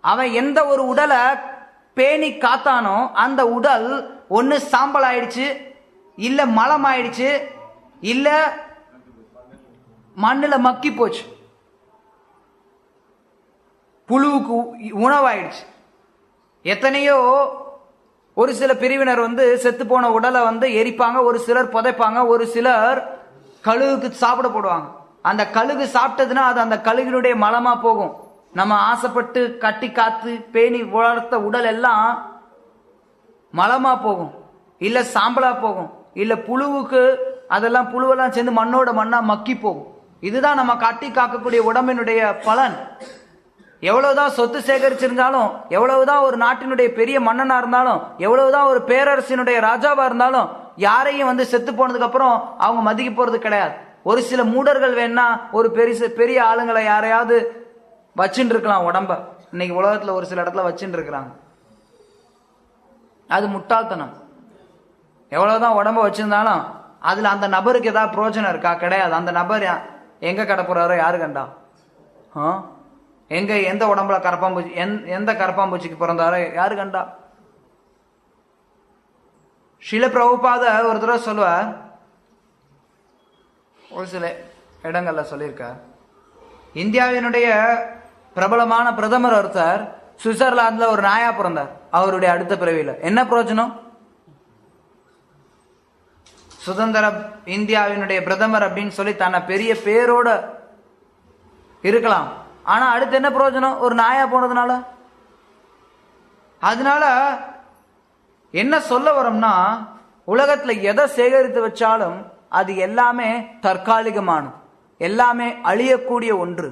அவன் எந்த ஒரு உடலை பேணி காத்தானோ அந்த உடல் ஒன்னு சாம்பல் ஆயிடுச்சு, இல்ல மலம் ஆயிடுச்சு, இல்ல மண்ணுல மக்கி போச்சு, புழுவுக்கு உணவாயிடுச்சு. எத்தனையோ ஒரு சில பிரிவினர் செத்து போன உடலை எரிப்பாங்க, ஒரு சிலர் புதைப்பாங்க, ஒரு சிலர் கழுகுக்கு சாப்பிட போடுவாங்க. அந்த கழுகு சாப்பிட்டதுன்னா அது அந்த கழுகினுடைய மலமா போகும். நம்ம ஆசைப்பட்டு கட்டி காத்து பேணி வளர்த்த உடல் எல்லாம் மலமா போகும், இல்ல சாம்பலா போகும், இல்ல புழுவுக்கு அதெல்லாம் புழுவெல்லாம் சேர்ந்து மண்ணோட மண்ணா மக்கி போகும். இதுதான் நம்ம கட்டி காக்கக்கூடிய உடம்பினுடைய பலன். எவ்வளவுதான் சொத்து சேகரிச்சிருந்தாலும், எவ்வளவுதான் ஒரு நாட்டினுடைய பெரிய மன்னனா இருந்தாலும், எவ்வளவுதான் ஒரு பேரரசினுடைய ராஜாவா இருந்தாலும், யாரையும் செத்து போனதுக்கு அப்புறம் அவங்க மதிக்க போறது கிடையாது. ஒரு சில மூடர்கள் வேணா ஒரு பெரிய ஆளுங்களை யாரையாவது வச்சுட்டு இருக்கலாம் உடம்ப. இன்னைக்கு உலகத்துல ஒரு சில இடத்துல வச்சுட்டு இருக்கிறாங்க. அது முட்டாள்தனம். எவ்வளவுதான் உடம்ப வச்சிருந்தாலும் அதுல அந்த நபருக்கு ஏதாவது பிரயோஜனம் இருக்கா? கிடையாது. அந்த நபர் எங்க கடப்புறாரோ யாரு கண்டா? எங்க எந்த உடம்புல கரப்பாம்பூச்சி, எந்த கரப்பாம்பூச்சிக்கு பிறந்தாரோ யாரு கண்டா? ஸ்ரீல பிரபுபாத ஒரு தடவை சொல்லுவார், ஒரு சில இடங்கள்ல சொல்லியிருக்க, இந்தியாவினுடைய பிரபலமான பிரதமர் ஒருத்தர் சுவிட்சர்லாந்துல ஒரு நாயா பிறந்தார். அவருடைய அடுத்த பிறவியில என்ன பிரயோஜனம்? சுதந்திர இந்தியாவினுடைய பிரதமர் அப்படின்னு சொல்லி தன்னை பெரிய பேரோட இருக்கலாம், ஆனா அடுத்து என்ன பிரயோஜனம் ஒரு நாயா போனதுனால? அதனால என்ன சொல்ல வரோம்னா, உலகத்துல எதை சேகரித்து வச்சாலும் அது எல்லாமே தற்காலிகமான, எல்லாமே அழியக்கூடிய ஒன்று.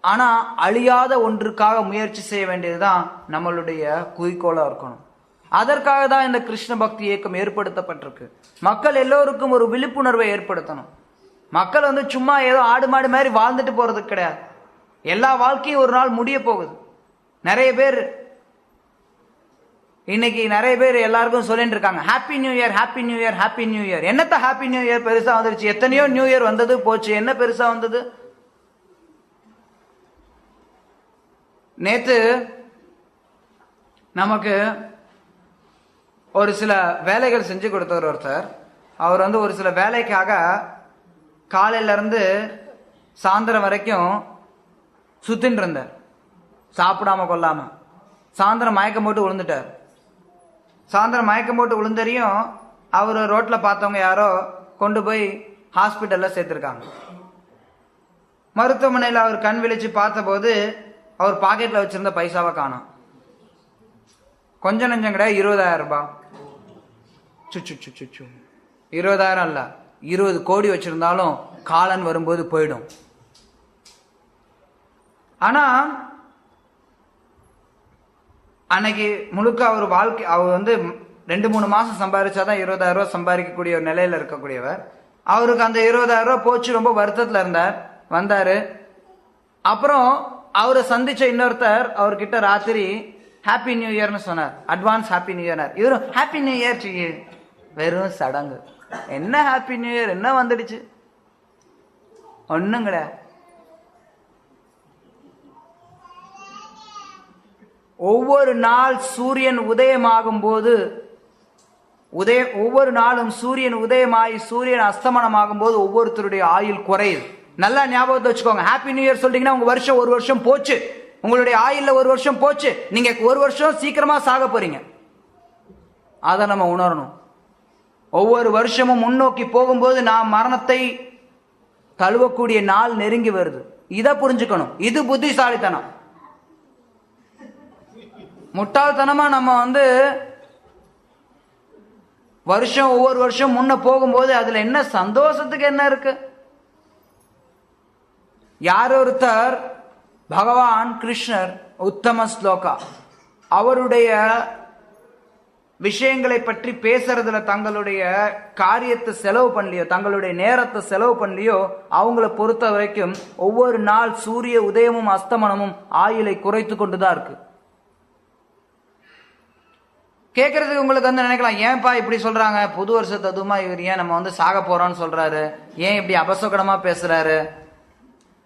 ஆனா அழியாத ஒன்றுக்காக முயற்சி செய்ய வேண்டியதுதான் நம்மளுடைய குறிக்கோளா இருக்கணும். அதற்காக தான் இந்த கிருஷ்ண பக்தி இயக்கம் ஏற்படுத்தப்பட்டிருக்கு. மக்கள் எல்லோருக்கும் ஒரு விழிப்புணர்வை ஏற்படுத்தணும். மக்கள் சும்மா ஏதோ ஆடு மாடு மாதிரி வாழ்ந்துட்டு போறதுக்கு கிடையாது. எல்லா வாழ்க்கையும் ஒரு நாள் முடிய போகுது. இன்னைக்கு நிறைய பேர் எல்லாருக்கும் சொல்லிட்டு இருக்காங்க, happy new year, happy new year, happy new year. என்னத்த ஹாப்பி நியூ இயர் பெருசா வந்துருச்சு? எத்தனையோ நியூ இயர் வந்தது போச்சு, என்ன பெருசா வந்தது? நேத்து நமக்கு ஒரு சில வேலைகள் செஞ்சு கொடுத்தவர் ஒருத்தர். அவர் ஒரு சில வேலைக்காக காலையில இருந்து சாயந்தரம் வரைக்கும் சுத்தின்னு இருந்தார், சாப்பிடாம கொள்ளாம. சாயந்தரம் மயக்கம் போட்டு விழுந்துட்டார். சாயந்தரம் மயக்கம் போட்டு விழுந்தறியும் அவர் ரோட்ல பார்த்தவங்க யாரோ கொண்டு போய் ஹாஸ்பிட்டல்ல சேர்த்திருக்காங்க. மருத்துவமனையில் அவர் கண் விழிச்சு பார்த்தபோது அவர் பாக்கெட்ல வச்சிருந்த பைசாவை காணோம். கொஞ்சம் நெஞ்சம் கிடையாது, 20,000 ரூபாய். சுச்சு 20,000 அல்ல, 20 கோடி வச்சிருந்தாலும் காலன் வரும்போது போயிடும். ஆனா அன்னைக்கு முழுக்க அவர் வாழ்க்கை, அவர் வந்து 2-3 மாசம் சம்பாதிச்சாதான் 20,000 ரூபாய் சம்பாதிக்கக்கூடிய ஒரு நிலையில இருக்கக்கூடியவர். அவருக்கு அந்த 20,000 ரூபாய் போச்சு, ரொம்ப வருத்தத்துல இருந்தார். வந்தாரு. அப்புறம் அவரை சந்திச்ச இன்னொருத்தர் அவர்கிட்ட ராத்திரி ஹாப்பி நியூ இயர்னு சொன்னார். Advance happy new year. இவரும் happy new year to you. வெறும் சடங்கு. என்ன ஹாப்பி நியூ இயர், என்ன வந்துடுச்சு? ஒண்ணும் கிடையாது. ஒவ்வொரு நாள் சூரியன் உதயமாகும் போது, ஒவ்வொரு நாளும் சூரியன் உதயமாகி சூரியன் அஸ்தமனமாகும் போது ஒவ்வொருத்தருடைய ஆயுள் குறையுது. நல்லா ஞாபகத்தை வச்சுக்கோங்க. ஹாப்பி நியூ இயர் சொல்றீங்கன்னா உங்க வருஷம் ஒரு வருஷம் போச்சு, உங்களுடைய ஆயுள்ல ஒரு வருஷம் போச்சு, நீங்க ஒரு வருஷம் சீக்கிரமா சாக போறீங்க. அதை நம்ம உணரணும். ஒவ்வொரு வருஷமும் முன்னோக்கி போகும்போது நாம் மரணத்தை தழுவக்கூடிய நாள் நெருங்கி வருது. இதை புரிஞ்சுக்கணும். இது புத்திசாலித்தனம். முட்டாள்தனமா நம்ம வந்து வருஷம் ஒவ்வொரு வருஷம் முன்ன போகும்போது அதுல என்ன சந்தோஷத்துக்கு என்ன இருக்கு? யார் ஒருத்தர் பகவான் கிருஷ்ணர் உத்தம ஸ்லோகா அவருடைய விஷயங்களை பற்றி பேசுறதுல தங்களுடைய காரியத்தை செலவு பண்ணலையோ, தங்களுடைய நேரத்தை செலவு பண்ணலையோ, அவங்கள பொறுத்த வரைக்கும் ஒவ்வொரு நாள் சூரிய உதயமும் அஸ்தமனமும் ஆயுளை குறைத்து கொண்டுதான் இருக்கு. கேட்கறதுக்கு உங்களுக்கு வந்து நினைக்கலாம், ஏன்பா இப்படி சொல்றாங்க, புது வருஷத்து அதுமா இவர் ஏன் நம்ம வந்து சாக போறோம்னு சொல்றாரு, ஏன் இப்படி அபசகுணமா பேசுறாரு?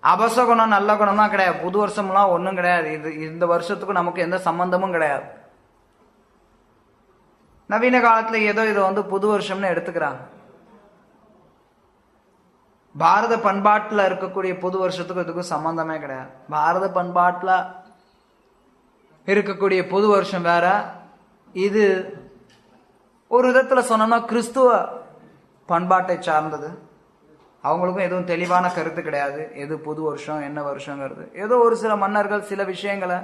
அபசகுணம் நல்ல குணம்லாம் கிடையாது. புது வருஷம்லாம் ஒன்றும் கிடையாது. இந்த வருஷத்துக்கும் நமக்கு எந்த சம்பந்தமும் கிடையாது. நவீன காலத்துல ஏதோ இதை வந்து புது வருஷம்னு எடுத்துக்கிறாங்க. பாரத பண்பாட்டுல இருக்கக்கூடிய புது வருஷத்துக்கும் இதுக்கும் சம்பந்தமே கிடையாது. பாரத பண்பாட்டுல இருக்கக்கூடிய புது வருஷம் வேற. இது ஒரு விதத்துல சொன்னோம்னா கிறிஸ்துவ பண்பாட்டை சார்ந்தது. அவங்களுக்கும் எதுவும் தெளிவான கருத்து கிடையாது, எது புது வருஷம் என்ன வருஷங்கிறது. ஏதோ ஒரு சில மன்னர்கள் சில விஷயங்களை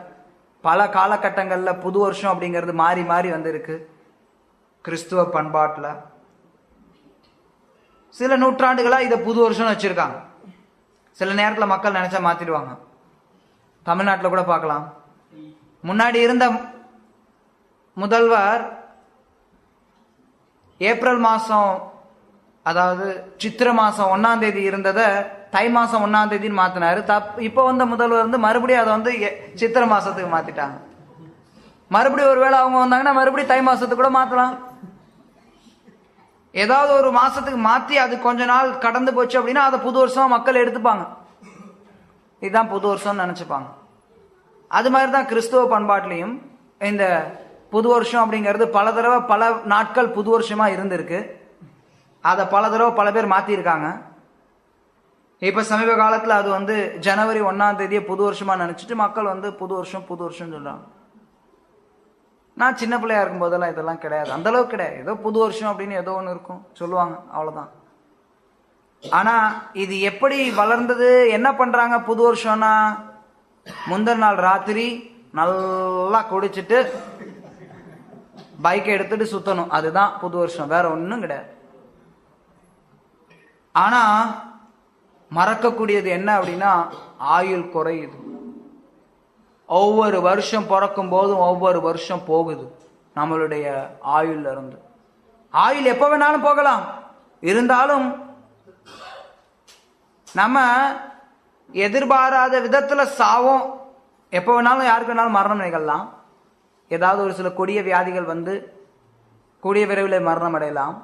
பல காலகட்டங்கள்ல புது வருஷம் அப்படிங்கிறது மாறி மாறி வந்திருக்கு. கிறிஸ்துவ பண்பாட்டுல சில நூற்றாண்டுகளா இதை புது வருஷம் வச்சிருக்காங்க. சில நேரத்துல மக்கள் நினைச்சா மாத்திடுவாங்க. தமிழ்நாட்டில் கூட பார்க்கலாம். முன்னாடி இருந்த முதல்வர் ஏப்ரல் மாசம், அதாவது சித்திரை மாசம் 1ஆம் தேதி இருந்ததை தை மாசம் 1ஆம் தேதின்னு மாத்தினாரு. இப்ப வந்த முதல்வர் வந்து மறுபடியும் அதை வந்து சித்திரை மாசத்துக்கு மாத்திட்டாங்க. மறுபடியும் ஒருவேளை அவங்க வந்தாங்கன்னா மறுபடியும் தை மாசத்துக்கு கூட மாத்தலாம். ஏதாவது ஒரு மாசத்துக்கு மாத்தி அது கொஞ்ச நாள் கடந்து போச்சு அப்படின்னா அதை புது வருஷமா மக்கள் எடுத்துப்பாங்க. இதுதான் புது வருஷம்னு நினைச்சுப்பாங்க. அது மாதிரிதான் கிறிஸ்துவ பண்பாட்டிலையும் இந்த புது வருஷம் அப்படிங்கிறது பல தடவை பல நாட்கள் புது வருஷமா இருந்திருக்கு. அதை பல தடவை பல பேர் மாத்திருக்காங்க. இப்ப சமீப காலத்துல அது வந்து ஜனவரி 1ஆம் தேதியை புது வருஷமா நினைச்சிட்டு மக்கள் வந்து புது வருஷம் புது வருஷம் சொல்றாங்க. நான் சின்ன பிள்ளையா இருக்கும் போதெல்லாம் இதெல்லாம் கிடையாது, அந்த அளவுக்கு கிடையாது. ஏதோ புது வருஷம் அப்படின்னு ஏதோ ஒன்று இருக்கும் சொல்லுவாங்க, அவ்வளவுதான். ஆனா இது எப்படி வளர்ந்தது, என்ன பண்றாங்க? புது வருஷம்னா முந்தின நாள் ராத்திரி நல்லா குடிச்சிட்டு பைக்கை எடுத்துட்டு சுத்தணும், அதுதான் புது வருஷம், வேற ஒன்றும் கிடையாது. ஆனா மறக்கக்கூடியது என்ன அப்படின்னா ஆயுள் குறையுது. ஒவ்வொரு வருஷம் பிறக்கும் போதும் ஒவ்வொரு வருஷம் போகுது நம்மளுடைய ஆயுள்ல இருந்து. ஆயுள் எப்ப வேணாலும் போகலாம், இருந்தாலும் நம்ம எதிர்பாராத விதத்துல சாவோம். எப்ப வேணாலும் யாருக்கு வேணாலும் மரணம் நிகழலாம். ஏதாவது ஒரு சில கொடிய வியாதிகள் வந்து கூடிய விரைவில் மரணம் அடையலாம்.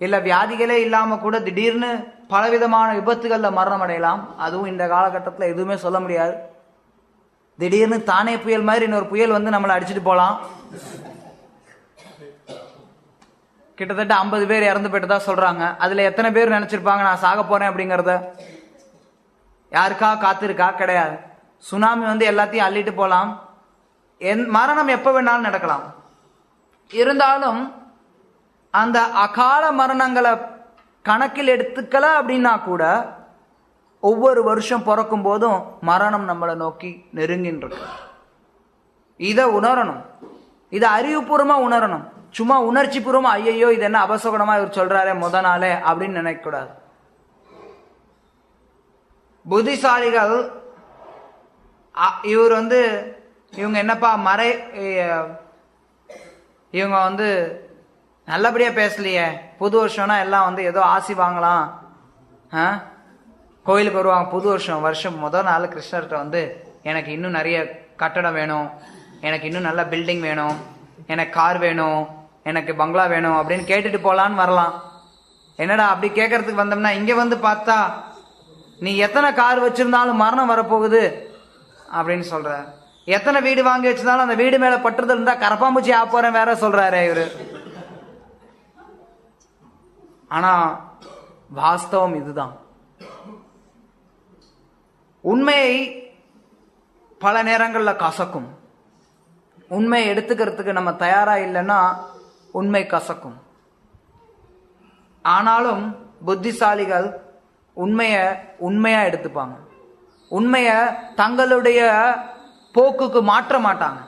இல்ல வியாதிகளே இல்லாம கூட திடீர்னு பலவிதமான விபத்துகள்ல மரணம் அடையலாம். அதுவும் இந்த காலகட்டத்தில் எதுவுமே சொல்ல முடியாது. திடீர்னு தானே புயல் மாதிரி இன்னொரு புயல் வந்து நம்மளை அடிச்சுட்டு போலாம். கிட்டத்தட்ட 50 பேர் இறந்து போயிட்டு தான் சொல்றாங்க. அதுல எத்தனை பேர் நினைச்சிருப்பாங்க நான் சாக போறேன் அப்படிங்கறத? யாருக்கா காத்திருக்கா? கிடையாது. சுனாமி வந்து எல்லாத்தையும் அள்ளிட்டு போலாம். மரணம் எப்ப வேணாலும் நடக்கலாம். இருந்தாலும் அந்த அகால மரணங்களை கணக்கில் எடுத்துக்கல அப்படின்னா கூட ஒவ்வொரு வருஷம் பிறக்கும் போதும் மரணம் நம்மளை நோக்கி நெருங்கின்றது. இதை உணரணும். இதை அறிவுபூர்வமா உணரணும். சும்மா உணர்ச்சி பூர்வமா ஐயையோ இது என்ன அபசகுணமா இவர் சொல்றாரே முத நாளே அப்படின்னு நினைக்க கூடாது. புத்திசாலிகள் இவர் வந்து இவங்க என்னப்பா இவங்க வந்து நல்லபடியா பேசலையே, புது வருஷம்னா எல்லாம் வந்து ஏதோ ஆசி வாங்கலாம், கோயிலுக்கு வருவாங்க. புது வருஷம் முதல் நாள் கிருஷ்ணர்கிட்ட வந்து எனக்கு இன்னும் நிறைய கட்டடம் வேணும், எனக்கு இன்னும் நல்ல பில்டிங் வேணும், எனக்கு கார் வேணும், எனக்கு பங்களா வேணும் அப்படின்னு கேட்டுட்டு போலான்னு வரலாம். என்னடா அப்படி கேட்கறதுக்கு வந்தோம்னா இங்க வந்து பார்த்தா நீ எத்தனை கார் வச்சிருந்தாலும் மரணம் வரப்போகுது அப்படின்னு சொல்ற, எத்தனை வீடு வாங்கி வச்சிருந்தாலும் அந்த வீடு மேல பட்டுறது இருந்தா கரப்பாம்பூச்சி ஆப்போறேன் வேற சொல்றாரு இவரு. ஆனா வாஸ்தவம் இதுதான். உண்மையை பல நேரங்கள்ல கசக்கும். உண்மையை எடுத்துக்கிறதுக்கு நம்ம தயாரா இல்லைன்னா உண்மை கசக்கும். ஆனாலும் புத்திசாலிகள் உண்மையா எடுத்துப்பாங்க. உண்மைய தங்களுடைய போக்குக்கு மாற்ற மாட்டாங்க.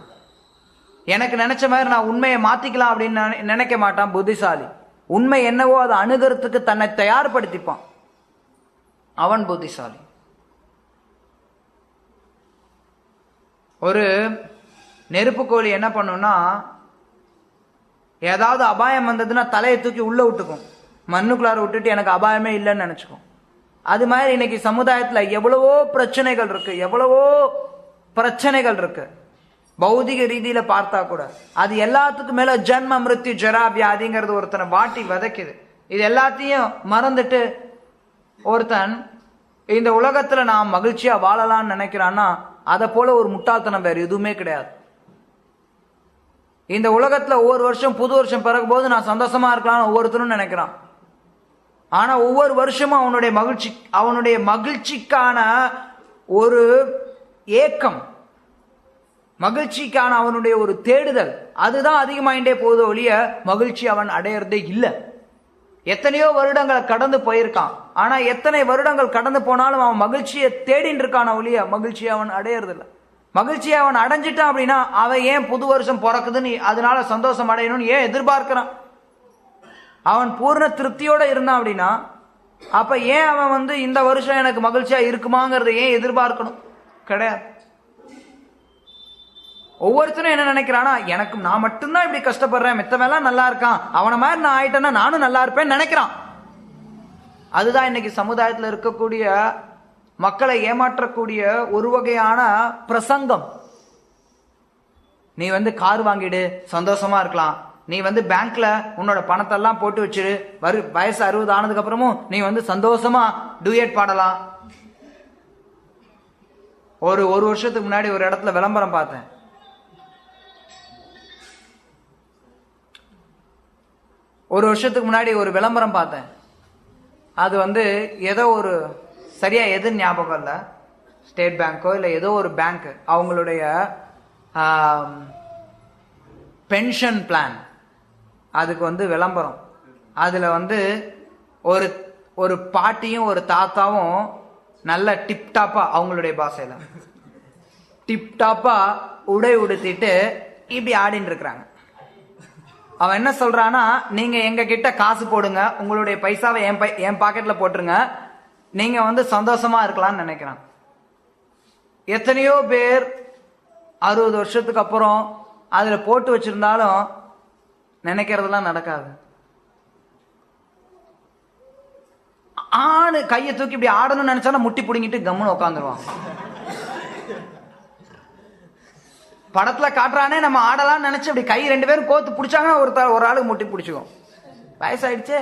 எனக்கு நினைச்ச மாதிரி நான் உண்மையை மாத்திக்கலாம் அப்படின்னு நினைக்க மாட்டான் புத்திசாலி. உண்மை என்னவோ அதை அணுகிறதுக்கு தன்னை தயார்படுத்திப்பான், அவன் புத்திசாலி. ஒரு நெருப்பு கோழி என்ன பண்ணும்னா, ஏதாவது அபாயம் வந்ததுன்னா தலையை தூக்கி உள்ள விட்டுக்கும், மண்ணுக்குள்ளார விட்டுட்டு எனக்கு அபாயமே இல்லைன்னு நினைச்சுக்கும். அது மாதிரி இன்னைக்கு சமுதாயத்துல எவ்வளவோ பிரச்சனைகள் இருக்கு. பௌதிக ரீதியில பார்த்தா கூட அது எல்லாத்துக்கும் மேல ஜன்ம மிருத்யு ஜரா வியாதிங்கிறது ஒருத்தனை வாட்டி வதைக்குது. இது எல்லாத்தையும் மறந்துட்டு ஒருத்தன் இந்த உலகத்துல நான் மகிழ்ச்சியா வாழலாம்னு நினைக்கிறான்னா அதை போல ஒரு முட்டாள்தனம் வேற எதுவுமே கிடையாது. இந்த உலகத்துல ஒவ்வொரு வருஷம் புது வருஷம் பிறகும் போது நான் சந்தோஷமா இருக்கலாம்னு ஒவ்வொருத்தரும் நினைக்கிறான். ஆனா ஒவ்வொரு வருஷமும் அவனுடைய மகிழ்ச்சிக்கான ஒரு ஏக்கம், மகிழ்ச்சிக்கான அவனுடைய ஒரு தேடுதல், அதுதான் அதிகமாயிட்டே போகுது ஒழிய மகிழ்ச்சி அவன் அடையிறதே இல்லை. எத்தனையோ வருடங்களை கடந்து போயிருக்கான், ஆனா எத்தனை வருடங்கள் கடந்து போனாலும் அவன் மகிழ்ச்சியை தேடின்னு இருக்கான ஒழிய மகிழ்ச்சியை அவன் அடையிறது இல்லை. மகிழ்ச்சியை அவன் அடைஞ்சிட்டான் அப்படின்னா அவன் ஏன் புது வருஷம் பிறக்குதுன்னு அதனால சந்தோஷம் அடையணும்னு ஏன் எதிர்பார்க்கிறான்? அவன் பூர்ண திருப்தியோட இருந்தான் அப்படின்னா அப்ப ஏன் அவன் வந்து இந்த வருஷம் எனக்கு மகிழ்ச்சியா இருக்குமாங்கிறத ஏன் எதிர்பார்க்கணும்? கிடையாது. ஒவ்வொருத்தரும் என்ன நினைக்கிறானா, எனக்கு நான் மட்டும்தான் இப்படி கஷ்டப்படுறேன், மித்தவெல்லாம் நல்லா இருக்கான், அவனை மாதிரி நான் ஆயிட்டேன்னா நானும் நல்லா இருப்பேன்னு நினைக்கிறான். அதுதான் இன்னைக்கு சமுதாயத்தில் இருக்கக்கூடிய மக்களை ஏமாற்றக்கூடிய ஒரு வகையான பிரசங்கம். நீ வந்து கார் வாங்கிடு சந்தோஷமா இருக்கலாம், நீ வந்து பேங்க்ல உன்னோட பணத்தை எல்லாம் போட்டு வச்சிரு, வயசு 60 ஆனதுக்கு அப்புறமும் நீ வந்து சந்தோஷமா டூயட் பாடலாம். ஒரு வருஷத்துக்கு முன்னாடி ஒரு இடத்துல விளம்பரம் பார்த்தேன். ஒரு விளம்பரம் பார்த்தேன். அது வந்து ஏதோ ஒரு சரியா எது ஞாபகம் இல்லை, ஸ்டேட் பேங்கோ இல்லை ஏதோ ஒரு பேங்க், அவங்களுடைய பென்ஷன் பிளான், அதுக்கு வந்து விளம்பரம். அதுல வந்து ஒரு பாட்டியும் ஒரு தாத்தாவும் நல்ல டிப்டாப்பா, அவங்களுடைய பாஷையில டிப்டாப்பா உடை உடுத்திட்டு இப்படி ஆடின்னு இருக்கிறாங்க. அவன் என்ன சொல்றானா, நீங்க எங்க கிட்ட காசு போடுங்க, உங்களுடைய பைசாவை என் பாக்கெட்ல போட்டுருங்க, நீங்க வந்து சந்தோஷமா இருக்கலாம்னு நினைக்கிறான். எத்தனையோ பேர் 60 வருஷத்துக்கு அப்புறம் அதுல போட்டு வச்சிருந்தாலும் நினைக்கிறதெல்லாம் நடக்காது. ஆணு கையை தூக்கி இப்படி ஆடணும்னு நினைச்சாலும் முட்டி பிடிங்கிட்டு கம்முன்னு உட்காந்துருவான். படத்துல காட்டுறானே நம்ம ஆடலாம்னு நினைச்சு இப்படி கை 2 பேரும் கோத்து பிடிச்சாங்கன்னா ஒரு ஆளுக்கு முட்டி பிடிச்சிக்கும். வயசாயிடுச்சு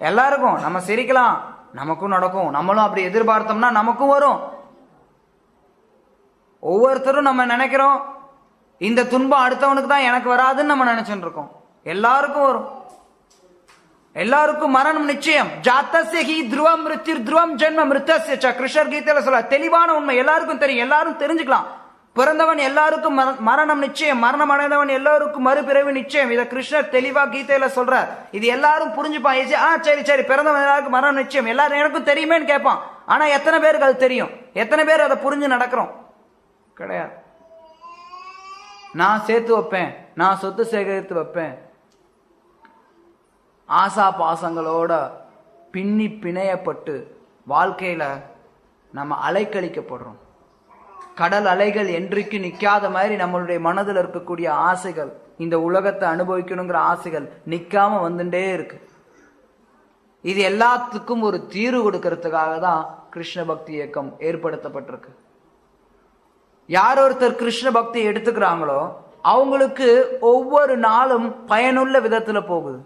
எல்லாருக்கும், நம்ம சிரிக்கலாம், நமக்கும் நடக்கும், நம்மளும் அப்படி எதிர்பார்த்தோம்னா நமக்கும் வரும். ஒவ்வொருத்தரும் நம்ம நினைக்கிறோம் இந்த துன்பம் அடுத்தவனுக்கு தான் எனக்கு வராதுன்னு நம்ம நினைச்சுட்டு இருக்கோம். எல்லாருக்கும் வரும், எல்லாருக்கும் மரணம் நிச்சயம். ஜாத்தஸ்ய துருவம் மிருத்யுர் துருவம் ஜென்ம மிருத்தஸ்ய ச. கிருஷ்ணர் கீதையில சொல்ல தெளிவான உண்மை, எல்லாருக்கும் தெரியும், எல்லாரும் தெரிஞ்சுக்கலாம். பிறந்தவன் எல்லாருக்கும் மரணம் நிச்சயம், மரணம் அடைந்தவன் எல்லாருக்கும் மறுபிறவி நிச்சயம். இதை கிருஷ்ணர் தெளிவா கீதையில சொல்றார். இது எல்லாரும் புரிஞ்சுப்பான். சரி பிறந்தவன் எல்லாருக்கும் மரணம் நிச்சயம், எல்லாரும் எனக்கும் தெரியுமேன்னு கேட்பான். ஆனா எத்தனை பேருக்கு அது தெரியும்? எத்தனை பேர் அதை புரிஞ்சு நடக்கிறோம்? கிடையாது. நான் சேர்த்து வைப்பேன், நான் சொத்து சேகரித்து வைப்பேன், ஆசா பாசங்களோட பின்னி பிணையப்பட்டு வாழ்க்கையில நம்ம அலைக்கழிக்கப்படுறோம். கடல் அலைகள் என்றைக்கு நிக்காத மாதிரி நம்மளுடைய மனதில் இருக்கக்கூடிய ஆசைகள், இந்த உலகத்தை அனுபவிக்கணுங்கிற ஆசைகள் நிக்காம வந்துட்டே இருக்கு. இது எல்லாத்துக்கும் ஒரு தீர்வு கொடுக்கறதுக்காக தான் கிருஷ்ண பக்தி இயக்கம் ஏற்படுத்தப்பட்டிருக்கு. யார் ஒருத்தர் கிருஷ்ண பக்தி எடுத்துக்கிறாங்களோ அவங்களுக்கு ஒவ்வொரு நாளும் பயனுள்ள விதத்துல போகுது.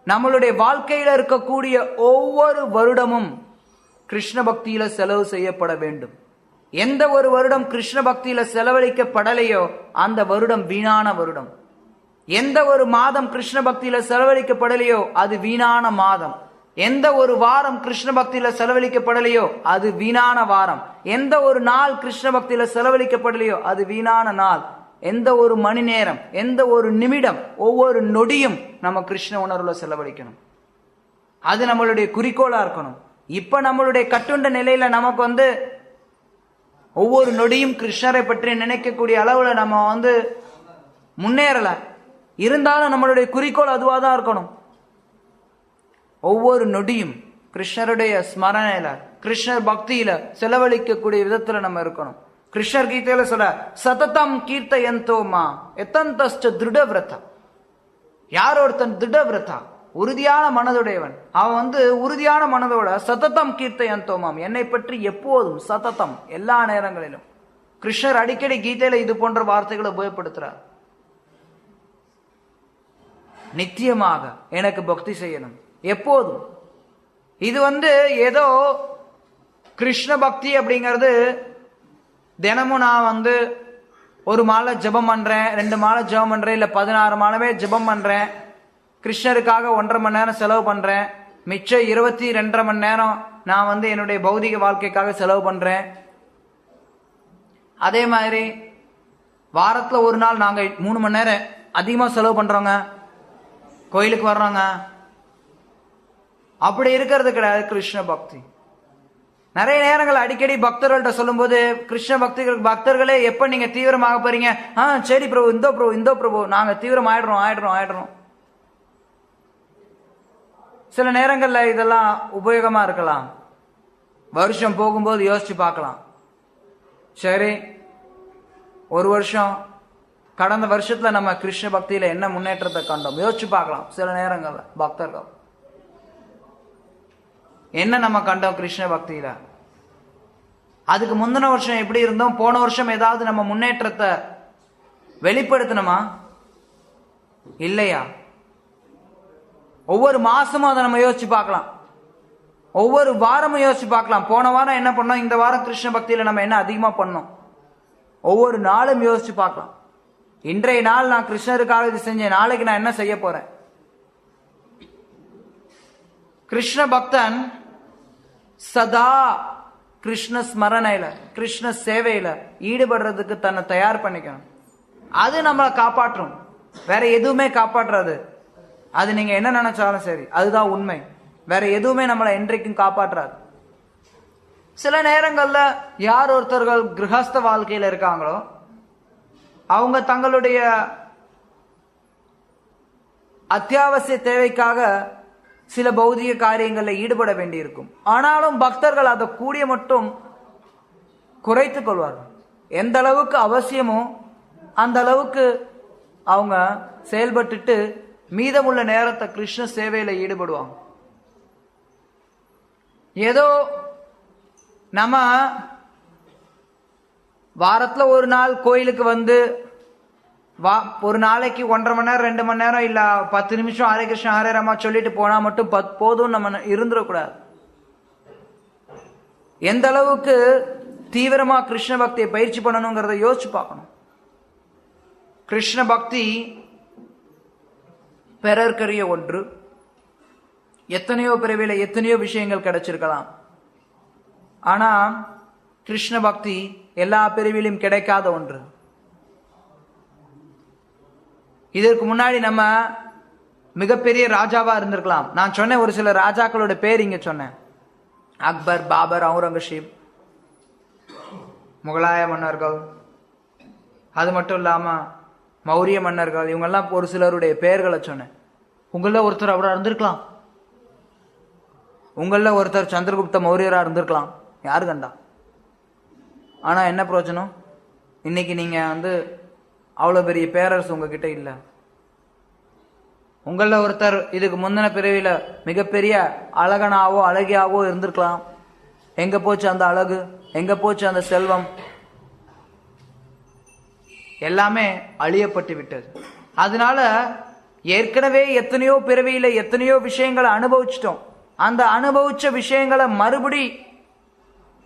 நம்மளுடைய வாழ்க்கையில இருக்கக்கூடிய ஒவ்வொரு வருடமும் கிருஷ்ண பக்தியில செலவு செய்யப்பட வேண்டும். எந்த ஒரு வருடம் கிருஷ்ண பக்தியில செலவழிக்கப்படலையோ அந்த வருடம் வீணான வருடம். எந்த ஒரு மாதம் கிருஷ்ண பக்தியில செலவழிக்கப்படலையோ அது வீணான மாதம். எந்த ஒரு வாரம் கிருஷ்ண பக்தியில செலவழிக்கப்படலையோ அது வீணான வாரம். எந்த ஒரு நாள் கிருஷ்ண பக்தியில செலவழிக்கப்படலையோ அது வீணான நாள். எந்த ஒரு மணி நேரம், எந்த ஒரு நிமிடம், ஒவ்வொரு நொடியும் நம்ம கிருஷ்ண உணர்வுல செலவழிக்கணும். அது நம்மளுடைய குறிக்கோளா இருக்கணும். இப்ப நம்மளுடைய கட்டுண்ட நிலையில நமக்கு ஒவ்வொரு நொடியும் கிருஷ்ணரை பற்றி நினைக்கக்கூடிய அளவுல நம்ம முன்னேறல. இருந்தாலும் நம்மளுடைய குறிக்கோள் அதுவா தான் இருக்கணும். ஒவ்வொரு நொடியும் கிருஷ்ணருடைய ஸ்மரணையில, கிருஷ்ணர் பக்தியில செலவழிக்கக்கூடிய விதத்துல நம்ம இருக்கணும். கிருஷ்ணர் கீதையில சொல்ல, சததம் கீர்த்தயந்தோமா எத்தந்தஸ்ட திருடவிரதா. யார் ஒருத்தன் திருடவிரதா, உறுதியான மனதுடையவன், அவன் உறுதியான மனதோட சததம் கீர்த்தயந்தோமாம், என்னை பற்றி எப்போதும் சததம் எல்லா நேரங்களிலும். கிருஷ்ணர் அடிக்கடி கீதையில இது போன்ற வார்த்தைகளை உபயோகப்படுத்துறார். நித்தியமாக எனக்கு பக்தி செய்யணும் எப்போதும். இது ஏதோ கிருஷ்ண பக்தி அப்படிங்கிறது தினமும் நான் ஒரு மாலை ஜபம் பண்றேன், 2 மாலை ஜபம் பண்றேன், இல்ல 16 மாலவே ஜபம் பண்றேன், கிருஷ்ணருக்காக 1.5 மணி நேரம் செலவு பண்றேன், மிச்சம் 22.5 மணி நேரம் நான் என்னுடைய பௌதிக வாழ்க்கைக்காக செலவு பண்றேன். அதே மாதிரி வாரத்துல ஒரு நாள் நாங்க 3 மணி நேரம் அதிகமா செலவு பண்றோங்க, கோயிலுக்கு வர்றோங்க. அப்படி இருக்கிறது கிடையாது கிருஷ்ண பக்தி. நிறைய நேரங்கள் அடிக்கடி பக்தர்கள்ட்ட சொல்லும் போது, கிருஷ்ண பக்தர்களே எப்ப நீங்க தீவிரமாக போறீங்க? சரி பிரபு, இந்த பிரபு நாங்க தீவிரம் ஆயிடுறோம். சில நேரங்கள்ல இதெல்லாம் உபயோகமா இருக்கலாம். வருஷம் போகும்போது யோசிச்சு பார்க்கலாம். சரி, ஒரு வருஷம் கடந்த வருஷத்துல நம்ம கிருஷ்ண பக்தியில என்ன முன்னேற்றத்தை கண்டோம் யோசிச்சு பார்க்கலாம். சில நேரங்கள்ல பக்தர்கள் என்ன நம்ம கண்டோம் கிருஷ்ண பக்தியில, அதுக்கு முந்தின வருஷம் எப்படி இருந்தோம், போன வருஷம் ஏதாவது நம்ம முன்னேற்றத்தை வெளிப்படுத்தணுமா இல்லையா? ஒவ்வொரு மாசமும் அதை நம்ம யோசிச்சு பார்க்கலாம். ஒவ்வொரு வாரமும் யோசிச்சு பார்க்கலாம். போன வாரம் என்ன பண்ணோம், இந்த வாரம் கிருஷ்ண பக்தியில நம்ம என்ன அதிகமா பண்ணோம். ஒவ்வொரு நாளும் யோசிச்சு பார்க்கலாம். இன்றைய நாள் நான் கிருஷ்ணருக்காக இது செஞ்சேன், நாளைக்கு நான் என்ன செய்ய போறேன். கிருஷ்ண பக்தன் சதா கிருஷ்ண ஸ்மரணையில, கிருஷ்ண சேவையில ஈடுபடுறதுக்கு தன்னை தயார் பண்ணிக்கணும். அது நம்மளை காப்பாற்றும், வேற எதுவுமே காப்பாற்றாது. அது நீங்க என்ன நினைச்சாலும் சரி, அதுதான் உண்மை. வேற எதுவுமே நம்மளை என்றைக்கும் காப்பாற்றாது. சில நேரங்கள்ல யார் ஒருத்தர்கள் கிரகஸ்த வாழ்க்கையில இருக்காங்களோ அவங்க தங்களுடைய அத்தியாவசிய தேவைக்காக சில பௌதிக காரியங்களில் ஈடுபட வேண்டியிருக்கும். ஆனாலும் பக்தர்கள் அதை கூடிய மட்டும் குறைத்துக் கொள்வார்கள். எந்த அளவுக்கு அவசியமோ அந்த அளவுக்கு அவங்க செயல்பட்டுட்டு மீதமுள்ள நேரத்தை கிருஷ்ண சேவையில ஈடுபடுவாங்க. ஏதோ நம்ம வாரத்துல ஒரு நாள் கோயிலுக்கு ஒரு நாளைக்கு 1.5 மணி நேரம் 2 மணி நேரம் இல்ல 10 நிமிஷம் ஹரே கிருஷ்ணா ஹரே ராமா சொல்லிட்டு போனா மட்டும் போதும் நம்ம இருந்துடக்கூடாது. எந்த அளவுக்கு தீவிரமா கிருஷ்ண பக்தியை பயிற்சி பண்ணணுங்கிறத யோசிச்சு பார்க்கணும். கிருஷ்ண பக்தி பிறர்க்கரிய ஒன்று. எத்தனையோ பிறவில எத்தனையோ விஷயங்கள் கிடைச்சிருக்கலாம். ஆனா கிருஷ்ண பக்தி எல்லா பிரிவிலும் கிடைக்காத ஒன்று. இதற்கு முன்னாடி நம்ம மிகப்பெரிய ராஜாவா இருந்திருக்கலாம். நான் சொன்னேன் ஒரு சில ராஜாக்களோட பேர் இங்க சொன்னேன். அக்பர், பாபர், அவுரங்கசீப், முகலாய மன்னர்கள், அது மட்டும் இல்லாம மௌரிய மன்னர்கள், இவங்கெல்லாம் ஒரு சிலருடைய பெயர்களை சொன்னேன். உங்கள ஒருத்தர் அவரா இருந்திருக்கலாம். உங்கள ஒருத்தர் சந்திரகுப்த மௌரியரா இருந்திருக்கலாம். யாரு கண்டா? ஆனா என்ன பிரயோஜனம்? இன்னைக்கு நீங்க அவ்வளவு பெரிய பேரரசு உங்ககிட்ட இல்ல. உங்கள ஒருத்தர் இதுக்கு முந்தின பிறவியில மிகப்பெரிய அழகனாவோ அழகியாவோ இருந்திருக்கலாம். எங்க போச்சு அந்த அழகு? எங்க போச்சு அந்த செல்வம்? எல்லாமே அழியப்பட்டு விட்டது. அதனால ஏற்கனவே எத்தனையோ பிறவியில எத்தனையோ விஷயங்களை அனுபவிச்சிட்டோம். அந்த அனுபவிச்ச விஷயங்களை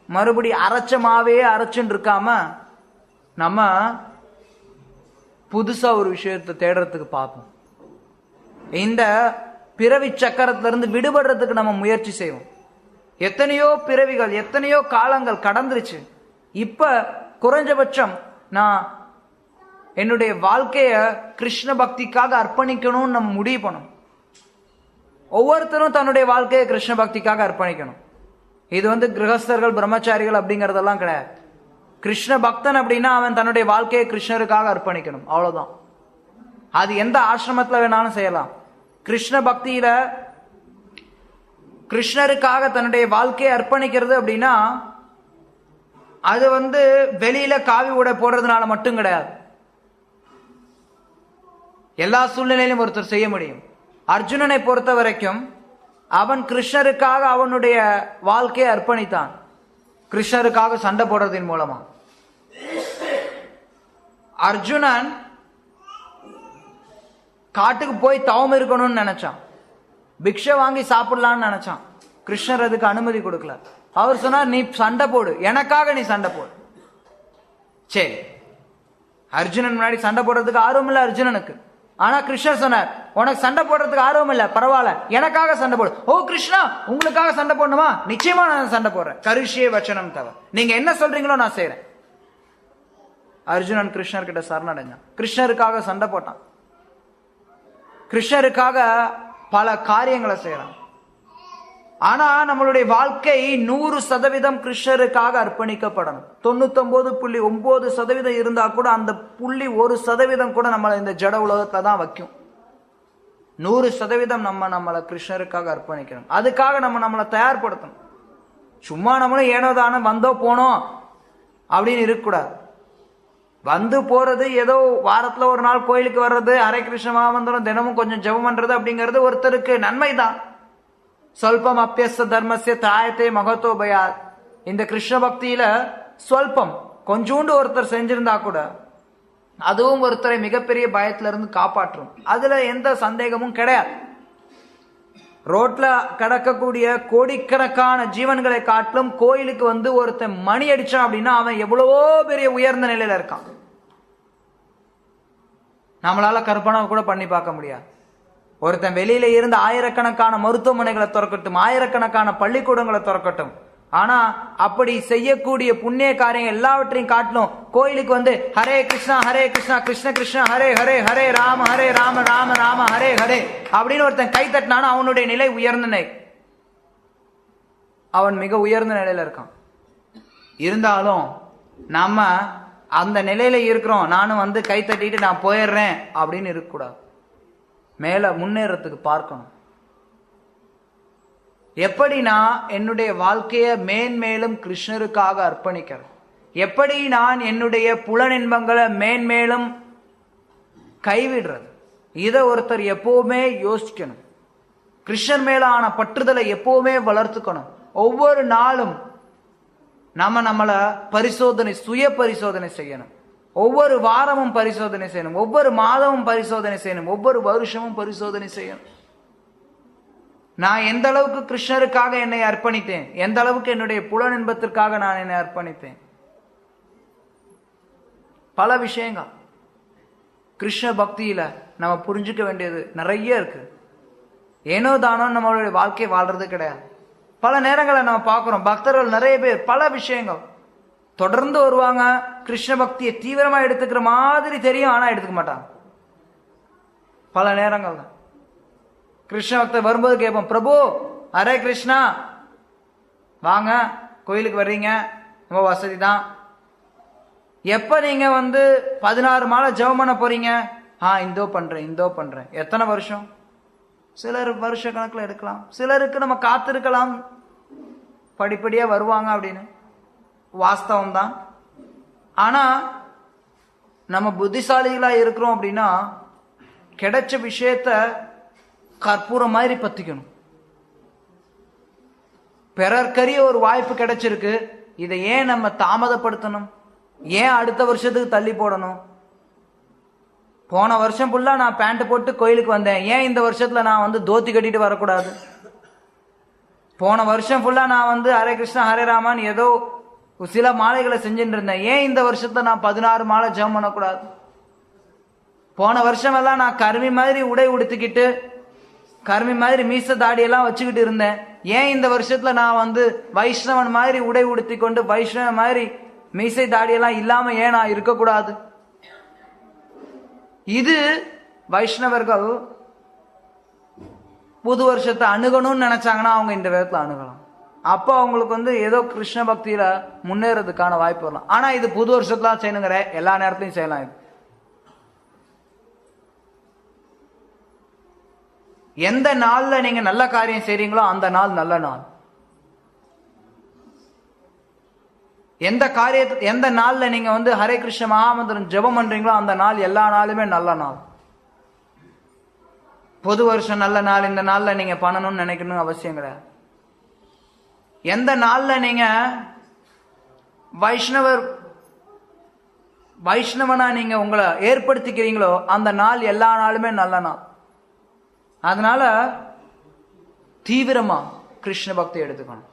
மறுபடி அரைச்சமாவே அரைச்சுன்னு இருக்காம நம்ம புதுசா ஒரு விஷயத்தை தேடுறதுக்கு பார்ப்போம். இந்த பிறவி சக்கரத்திலிருந்து விடுபடுறதுக்கு நம்ம முயற்சி செய்வோம். எத்தனையோ பிறவிகள் எத்தனையோ காலங்கள் கடந்துருச்சு. இப்ப குறைஞ்சபட்சம் நான் என்னுடைய வாழ்க்கைய கிருஷ்ண பக்திக்காக அர்ப்பணிக்கணும்னு நம்ம முடிவு பண்ணோம். ஒவ்வொருத்தரும் தன்னுடைய வாழ்க்கையை கிருஷ்ண பக்திக்காக அர்ப்பணிக்கணும். இது கிரகஸ்தர்கள் பிரம்மச்சாரிகள் அப்படிங்கறதெல்லாம் கிடையாது. கிருஷ்ண பக்தன் அப்படின்னா அவன் தன்னுடைய வாழ்க்கையை கிருஷ்ணருக்காக அர்ப்பணிக்கணும், அவ்வளவுதான். அது எந்த ஆசிரமத்துல வேணாலும் செய்யலாம். கிருஷ்ண பக்தியில கிருஷ்ணருக்காக தன்னுடைய வாழ்க்கையை அர்ப்பணிக்கிறது அப்படின்னா அது வெளியில காவி உடை போடுறதுனால மட்டும் கிடையாது. எல்லா சூழ்நிலையிலும் ஒருத்தர் செய்ய முடியும். அர்ஜுனனை பொறுத்த வரைக்கும் அவன் கிருஷ்ணருக்காக அவனுடைய வாழ்க்கையை அர்ப்பணித்தான், கிருஷ்ணருக்காக சண்டை போடுறதின் மூலமா. அர்ஜுனன் காட்டுக்கு போய் தவம் இருக்கணும்னு நினைச்சான், பிக்ஷை வாங்கி சாப்பிடலான்னு நினைச்சான். கிருஷ்ணர் அதுக்கு அனுமதி கொடுக்கல. அவர் சொன்னார், நீ சண்டை போடு, எனக்காக நீ சண்டை போடு. சரி, அர்ஜுனன் முன்னாடி சண்டை போடுறதுக்கு ஆர்வம் இல்லை அர்ஜுனனுக்கு. ஆனா கிருஷ்ணர் சொன்னார், உனக்கு சண்டை போடுறதுக்கு ஆர்வம் இல்ல, பரவாயில்ல, எனக்காக சண்டை போடு. ஓ கிருஷ்ணா, உங்களுக்காக சண்டை போடணுமா? நிச்சயமா நான் சண்டை போடுறேன். கரிஷ்யே வச்சனம் தவ, நீங்க என்ன சொல்றீங்களோ நான் செய்யறேன். அர்ஜுனன் கிருஷ்ணர் கிட்ட சரணடைஞ்சான், கிருஷ்ணருக்காக சண்டை போட்டான், கிருஷ்ணருக்காக பல காரியங்களை செய்யறான். ஆனா நம்மளுடைய வாழ்க்கை 100% கிருஷ்ணருக்காக அர்ப்பணிக்கப்படணும். 99.9% இருந்தா கூட அந்த 0.1% கூட நம்மளை இந்த ஜட உலகத்துல தான் வைக்கும். 100% நம்மளை கிருஷ்ணருக்காக அர்ப்பணிக்கணும். அதுக்காக நம்மளை தயார்படுத்தணும். சும்மா நம்மளும் ஏனோ தானே வந்தோ போனோம் அப்படின்னு இருக்கக்கூடாது. வந்து போறது, ஏதோ வாரத்துல ஒரு நாள் கோயிலுக்கு வர்றது, ஹரே கிருஷ்ண மகாமந்திரம் தினமும் கொஞ்சம் ஜெபம் பண்றது அப்படிங்கிறது ஒருத்தருக்கு நன்மை தான். சொல்பம் அப்பியஸ்த தர்மஸ்ய தாயத்தே மகத்தோ பயாத். இந்த கிருஷ்ண பக்தியில சொல்பம் கொஞ்சோண்டு ஒருத்தர் செஞ்சிருந்தா கூட அதுவும் ஒருத்தரை மிகப்பெரிய பயத்துல இருந்து காப்பாற்றும். அதுல எந்த சந்தேகமும் கிடையாது. ரோட்ல கிடக்கக்கூடிய கோடிக்கணக்கான ஜீவன்களை காட்டிலும் கோயிலுக்கு ஒருத்தன் மணி அடிச்சான் அப்படின்னா அவன் எவ்வளவோ பெரிய உயர்ந்த நிலையில இருக்கான். நம்மளால கற்பனை கூட பண்ணி பார்க்க முடியாது. ஒருத்தன் வெளியில இருந்து ஆயிரக்கணக்கான மருத்துவமனைகளை திறக்கட்டும், ஆயிரக்கணக்கான பள்ளிக்கூடங்களை திறக்கட்டும், ஆனா அப்படி செய்யக்கூடிய புண்ணிய காரியங்கள் எல்லாவற்றையும் காட்டிலும் கோயிலுக்கு ஹரே கிருஷ்ணா கிருஷ்ண கிருஷ்ண ஹரே ஹரே ஹரே ராம ராம ராம ஹரே ஹரே அப்படின்னு ஒருத்தன் கை தட்டினான அவனுடைய நிலை உயர்ந்த நிலை. அவன் மிக உயர்ந்த நிலையில இருக்கான். இருந்தாலும் நம்ம அந்த நிலையில இருக்கிறோம், நானும் கை தட்டிட்டு நான் போயிடுறேன் அப்படின்னு இருக்கக்கூடாது. மேல முன்னேறத்துக்கு பார்க்கணும். எப்படி நான் என்னுடைய வாழ்க்கையை மேன்மேலும் கிருஷ்ணருக்காக அர்ப்பணிக்கிறேன், எப்படி நான் என்னுடைய புலனின்பங்களை மேன்மேலும் கைவிடுறது, இதை ஒருத்தர் எப்பவுமே யோசிக்கணும். கிருஷ்ணர் மேலான பற்றுதலை எப்பவுமே வளர்த்துக்கணும். ஒவ்வொரு நாளும் நம்மளை சுய பரிசோதனை செய்யணும். ஒவ்வொரு வாரமும் பரிசோதனை செய்யணும், ஒவ்வொரு மாதமும் பரிசோதனை செய்யணும், ஒவ்வொரு வருஷமும் பரிசோதனை செய்யணும். நான் எந்த அளவுக்கு கிருஷ்ணருக்காக என்னை அர்ப்பணித்தேன், எந்த அளவுக்கு என்னுடைய புலனின்பத்திற்காக நான் என்னை அர்ப்பணித்தேன். பல விஷயங்கள் கிருஷ்ண பக்தியில நம்ம புரிஞ்சுக்க வேண்டியது நிறைய இருக்கு. ஏனோ தானோ நம்மளுடைய வாழ்க்கை வாழ்றது கிடையாது. பல நேரங்களை நம்ம பார்க்கிறோம், பக்தர்கள் நிறைய பேர் பல விஷயங்கள் தொடர்ந்து வருவாங்க, கிருஷ்ண பக்தியை தீவிரமா எடுத்துக்கிற மாதிரி தெரியும், ஆனா எடுத்துக்க மாட்டாங்க. பல நேரங்கள் தான் கிருஷ்ண பக்தர் வரும்போது கேட்போம், பிரபு ஹரே கிருஷ்ணா, வாங்க கோயிலுக்கு வர்றீங்க, ரொம்ப வசதி தான். எப்ப நீங்க 16 மாலை ஜெபம் பண்ண போறீங்க? இந்தோ பண்றேன். எத்தனை வருஷம்? சிலர் வருஷ கணக்குல எடுக்கலாம், சிலருக்கு நம்ம காத்திருக்கலாம், படிப்படியா வருவாங்க அப்படின்னு. வாஸ்தவம் தான். ஆனா நம்ம புத்திசாலிகளா இருக்கிறோம் அப்படின்னா கிடைச்ச விஷயத்த கற்பூரம் மாதிரி பத்திக்கணும். பிறர்க்கரிய ஒரு வாய்ப்பு கிடைச்சிருக்கு, இதை ஏன் நம்ம தாமதப்படுத்தணும்? ஏன் அடுத்த வருஷத்துக்கு தள்ளி போடணும்? போன வருஷம் ஃபுல்லா நான் பேண்ட் போட்டு கோயிலுக்கு வந்தேன், ஏன் இந்த வருஷத்துல நான் தோத்தி கட்டிட்டு வரக்கூடாது? போன வருஷம் ஃபுல்லா நான் ஹரே கிருஷ்ணா ஹரே ராமான் ஏதோ சில மாலைகளை செஞ்சுட்டு இருந்தேன், ஏன் இந்த வருஷத்துல நான் 16 மாலை ஜெபம் பண்ணக்கூடாது? போன வருஷம் எல்லாம் நான் கருமி மாதிரி உடை உடுத்திக்கிட்டு கருமி மாதிரி மீச தாடியெல்லாம் வச்சுக்கிட்டு இருந்தேன், ஏன் இந்த வருஷத்துல நான் வைஷ்ணவன் மாதிரி உடை உடுத்தி கொண்டு வைஷ்ணவ மாதிரி மீசை தாடியெல்லாம் இல்லாம ஏன் நான் இருக்கக்கூடாது? இது வைஷ்ணவர்கள் புது வருஷத்தை அணுகணும்னு நினைச்சாங்கன்னா அவங்க இந்த விதத்துல அணுகலாம். அப்போ அவங்களுக்கு ஏதோ கிருஷ்ண பக்தியில முன்னேறதுக்கான வாய்ப்பு வரலாம். ஆனா இது புது வருஷத்துல செய்யணுங்கிற எல்லா நேரத்திலையும் செய்யலாம். இது எந்த நாள்ல நீங்க நல்ல காரியம் செய்றீங்களோ அந்த நாள் நல்ல நாள். எந்த நாள்ல நீங்க ஹரே கிருஷ்ண மகாமந்திரம் ஜெபம் பண்றீங்களோ அந்த நாள் எல்லா நாளுமே நல்ல நாள். புது வருஷம் நல்ல நாள், இந்த நாள்ல நீங்க பண்ணணும்னு நினைக்கணும் அவசியம் கிடையாது. எந்த நாள்ல நீங்க வைஷ்ணவனா நீங்க உங்களை ஏற்படுத்திக்கிறீங்களோ அந்த நாள் எல்லா நாளுமே நல்ல நாள். அதனால தீவிரமா கிருஷ்ண பக்தி எடுத்துக்கணும்.